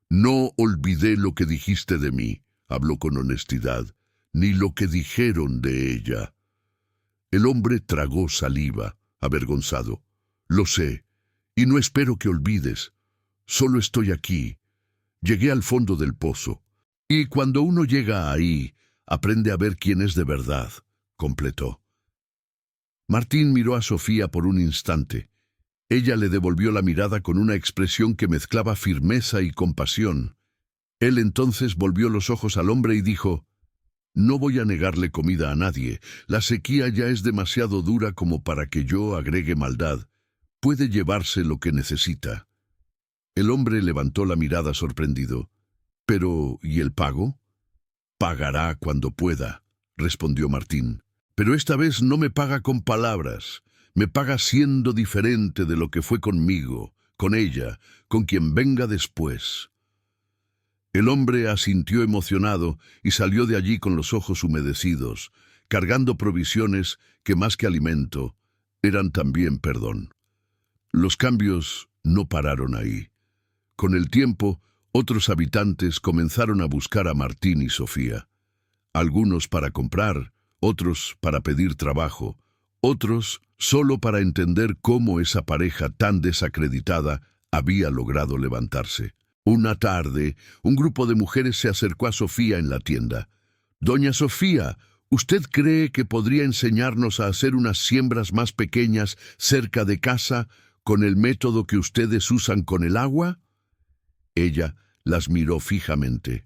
«No olvidé lo que dijiste de mí», habló con honestidad, «ni lo que dijeron de ella». El hombre tragó saliva, avergonzado. «Lo sé, y no espero que olvides. Solo estoy aquí. Llegué al fondo del pozo. Y cuando uno llega ahí, aprende a ver quién es de verdad», completó. Martín miró a Sofía por un instante. Ella le devolvió la mirada con una expresión que mezclaba firmeza y compasión. Él entonces volvió los ojos al hombre y dijo: «No voy a negarle comida a nadie. La sequía ya es demasiado dura como para que yo agregue maldad. Puede llevarse lo que necesita». El hombre levantó la mirada sorprendido. «Pero, ¿y el pago?». «Pagará cuando pueda», respondió Martín. «Pero esta vez no me paga con palabras. Me paga siendo diferente de lo que fue conmigo, con ella, con quien venga después». El hombre asintió emocionado y salió de allí con los ojos humedecidos, cargando provisiones que más que alimento eran también perdón. Los cambios no pararon ahí. Con el tiempo, otros habitantes comenzaron a buscar a Martín y Sofía. Algunos para comprar, otros para pedir trabajo, otros solo para entender cómo esa pareja tan desacreditada había logrado levantarse. Una tarde, un grupo de mujeres se acercó a Sofía en la tienda. «Doña Sofía, ¿usted cree que podría enseñarnos a hacer unas siembras más pequeñas cerca de casa con el método que ustedes usan con el agua?» Ella las miró fijamente.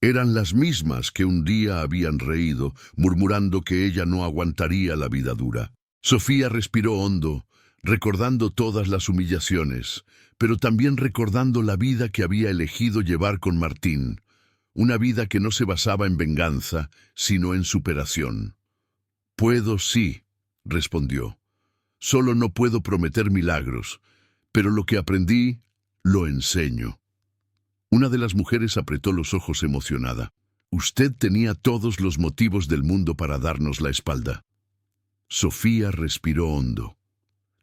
Eran las mismas que un día habían reído, murmurando que ella no aguantaría la vida dura. Sofía respiró hondo, recordando todas las humillaciones, pero también recordando la vida que había elegido llevar con Martín, una vida que no se basaba en venganza, sino en superación. «Puedo, sí», respondió. «Solo no puedo prometer milagros, pero lo que aprendí, lo enseño». Una de las mujeres apretó los ojos emocionada. «Usted tenía todos los motivos del mundo para darnos la espalda». Sofía respiró hondo.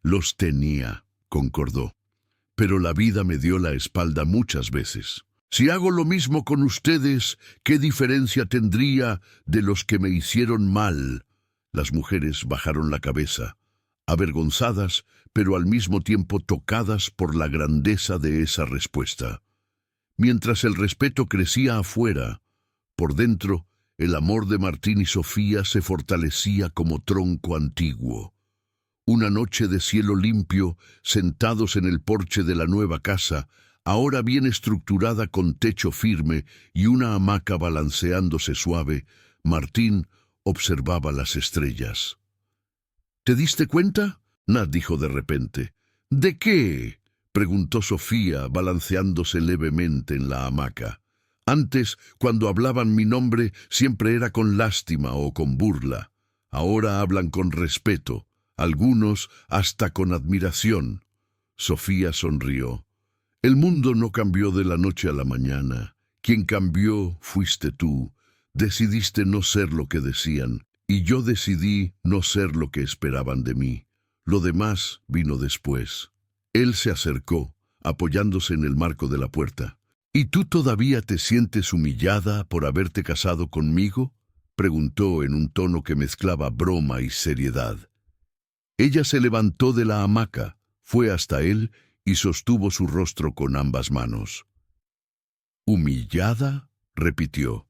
«Los tenía», concordó. «Pero la vida me dio la espalda muchas veces. Si hago lo mismo con ustedes, ¿qué diferencia tendría de los que me hicieron mal?» Las mujeres bajaron la cabeza, avergonzadas, pero al mismo tiempo tocadas por la grandeza de esa respuesta. Mientras el respeto crecía afuera, por dentro, el amor de Martín y Sofía se fortalecía como tronco antiguo. Una noche de cielo limpio, sentados en el porche de la nueva casa, ahora bien estructurada con techo firme y una hamaca balanceándose suave, Martín observaba las estrellas. «¿Te diste cuenta?», Nat dijo de repente. «¿De qué?», preguntó Sofía, balanceándose levemente en la hamaca. «Antes, cuando hablaban mi nombre, siempre era con lástima o con burla. Ahora hablan con respeto, algunos hasta con admiración». Sofía sonrió. «El mundo no cambió de la noche a la mañana. Quien cambió fuiste tú. Decidiste no ser lo que decían, y yo decidí no ser lo que esperaban de mí. Lo demás vino después». Él se acercó, apoyándose en el marco de la puerta. «¿Y tú todavía te sientes humillada por haberte casado conmigo?», preguntó en un tono que mezclaba broma y seriedad. Ella se levantó de la hamaca, fue hasta él y sostuvo su rostro con ambas manos. «¿Humillada?», repitió.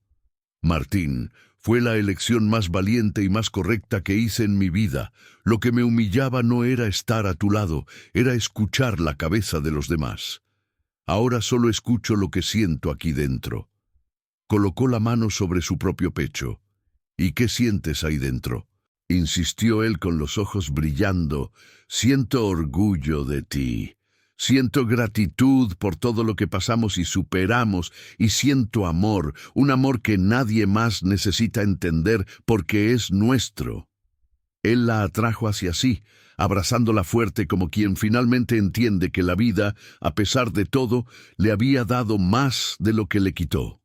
«Martín, fue la elección más valiente y más correcta que hice en mi vida. Lo que me humillaba no era estar a tu lado, era escuchar la cabeza de los demás. Ahora solo escucho lo que siento aquí dentro». Colocó la mano sobre su propio pecho. «¿Y qué sientes ahí dentro?», insistió él con los ojos brillando. «Siento orgullo de ti. Siento gratitud por todo lo que pasamos y superamos, y siento amor, un amor que nadie más necesita entender porque es nuestro». Él la atrajo hacia sí, abrazándola fuerte como quien finalmente entiende que la vida, a pesar de todo, le había dado más de lo que le quitó.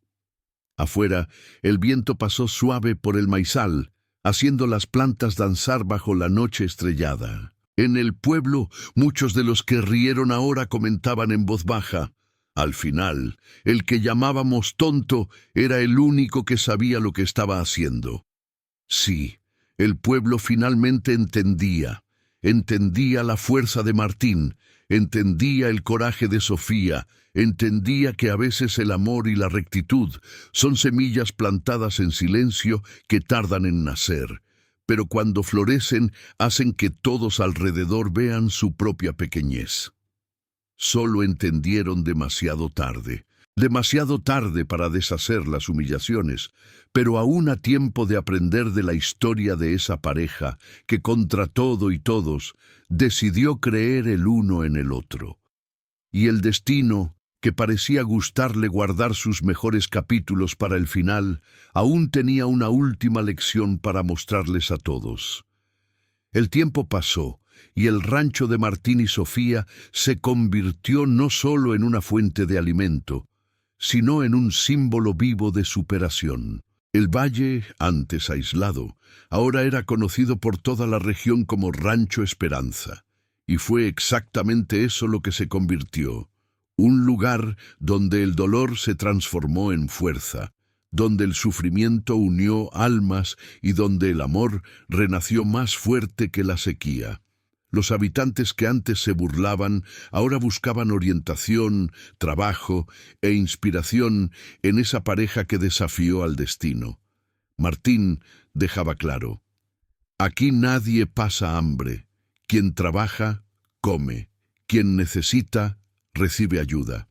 Afuera, el viento pasó suave por el maizal, haciendo las plantas danzar bajo la noche estrellada. En el pueblo, muchos de los que rieron ahora comentaban en voz baja: «Al final, el que llamábamos tonto era el único que sabía lo que estaba haciendo». Sí, el pueblo finalmente entendía la fuerza de Martín, entendía el coraje de Sofía, entendía que a veces el amor y la rectitud son semillas plantadas en silencio que tardan en nacer, pero cuando florecen hacen que todos alrededor vean su propia pequeñez. Solo entendieron demasiado tarde para deshacer las humillaciones, pero aún a tiempo de aprender de la historia de esa pareja que contra todo y todos decidió creer el uno en el otro. Y el destino, que parecía gustarle guardar sus mejores capítulos para el final, aún tenía una última lección para mostrarles a todos. El tiempo pasó, y el rancho de Martín y Sofía se convirtió no solo en una fuente de alimento, sino en un símbolo vivo de superación. El valle, antes aislado, ahora era conocido por toda la región como Rancho Esperanza, Y fue exactamente eso lo que se convirtió. Un lugar donde el dolor se transformó en fuerza, donde el sufrimiento unió almas y donde el amor renació más fuerte que la sequía. Los habitantes que antes se burlaban, ahora buscaban orientación, trabajo e inspiración en esa pareja que desafió al destino. Martín dejaba claro: aquí nadie pasa hambre. Quien trabaja, come. Quien necesita, recibe ayuda.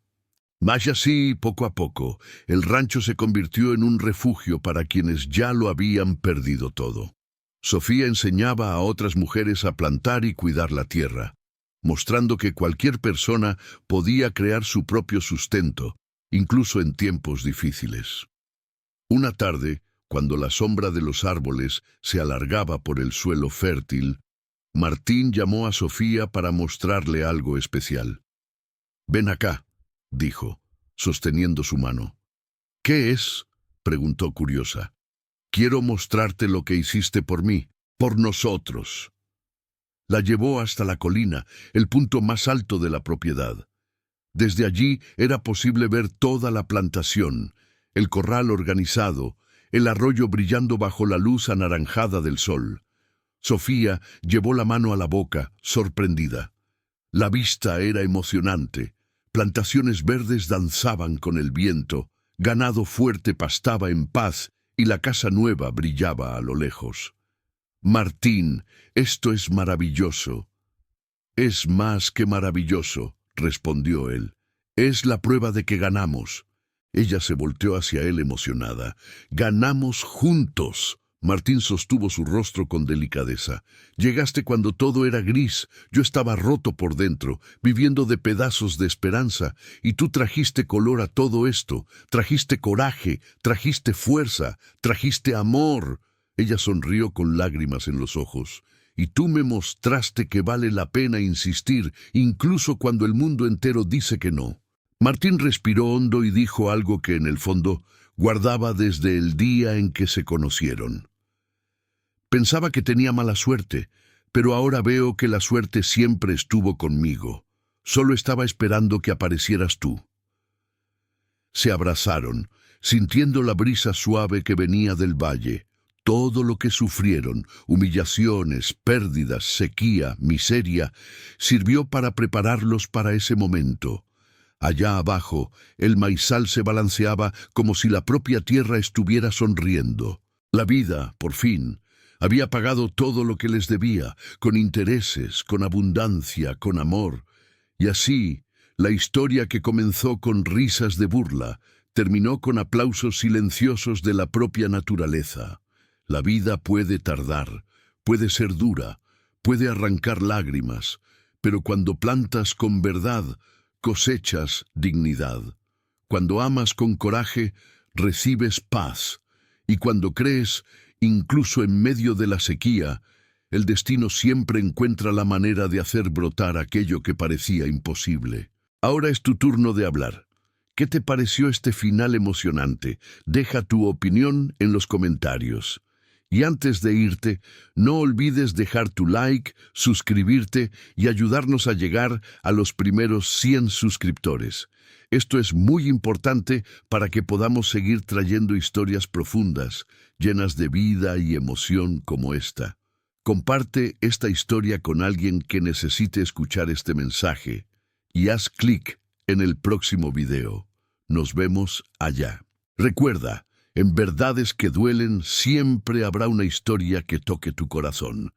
Más así, poco a poco, el rancho se convirtió en un refugio para quienes ya lo habían perdido todo. Sofía enseñaba a otras mujeres a plantar y cuidar la tierra, mostrando que cualquier persona podía crear su propio sustento, incluso en tiempos difíciles. Una tarde, cuando la sombra de los árboles se alargaba por el suelo fértil, Martín llamó a Sofía para mostrarle algo especial. «Ven acá», dijo, sosteniendo su mano. «¿Qué es?», preguntó curiosa. «Quiero mostrarte lo que hiciste por mí, por nosotros». La llevó hasta la colina, el punto más alto de la propiedad. Desde allí era posible ver toda la plantación, el corral organizado, el arroyo brillando bajo la luz anaranjada del sol. Sofía llevó la mano a la boca, sorprendida. La vista era emocionante. Plantaciones verdes danzaban con el viento, ganado fuerte pastaba en paz y la casa nueva brillaba a lo lejos. «Martín, esto es maravilloso». «Es más que maravilloso», respondió él. «Es la prueba de que ganamos». Ella se volteó hacia él emocionada. «Ganamos juntos». Martín sostuvo su rostro con delicadeza. «Llegaste cuando todo era gris. Yo estaba roto por dentro, viviendo de pedazos de esperanza, y tú trajiste color a todo esto. Trajiste coraje, trajiste fuerza, trajiste amor». Ella sonrió con lágrimas en los ojos. «Y tú me mostraste que vale la pena insistir, incluso cuando el mundo entero dice que no». Martín respiró hondo y dijo algo que en el fondo guardaba desde el día en que se conocieron. «Pensaba que tenía mala suerte, pero ahora veo que la suerte siempre estuvo conmigo. Solo estaba esperando que aparecieras tú». Se abrazaron, sintiendo la brisa suave que venía del valle. Todo lo que sufrieron, humillaciones, pérdidas, sequía, miseria, sirvió para prepararlos para ese momento. Allá abajo, el maizal se balanceaba como si la propia tierra estuviera sonriendo. La vida, por fin, había pagado todo lo que les debía, con intereses, con abundancia, con amor. Y así, la historia que comenzó con risas de burla, terminó con aplausos silenciosos de la propia naturaleza. La vida puede tardar, puede ser dura, puede arrancar lágrimas, pero cuando plantas con verdad, cosechas dignidad. Cuando amas con coraje, recibes paz. Y cuando crees, incluso en medio de la sequía, el destino siempre encuentra la manera de hacer brotar aquello que parecía imposible. Ahora es tu turno de hablar. ¿Qué te pareció este final emocionante? Deja tu opinión en los comentarios. Y antes de irte, no olvides dejar tu like, suscribirte y ayudarnos a llegar a los primeros 100 suscriptores. Esto es muy importante para que podamos seguir trayendo historias profundas, llenas de vida y emoción como esta. Comparte esta historia con alguien que necesite escuchar este mensaje y haz clic en el próximo video. Nos vemos allá. Recuerda, en verdades que duelen siempre habrá una historia que toque tu corazón.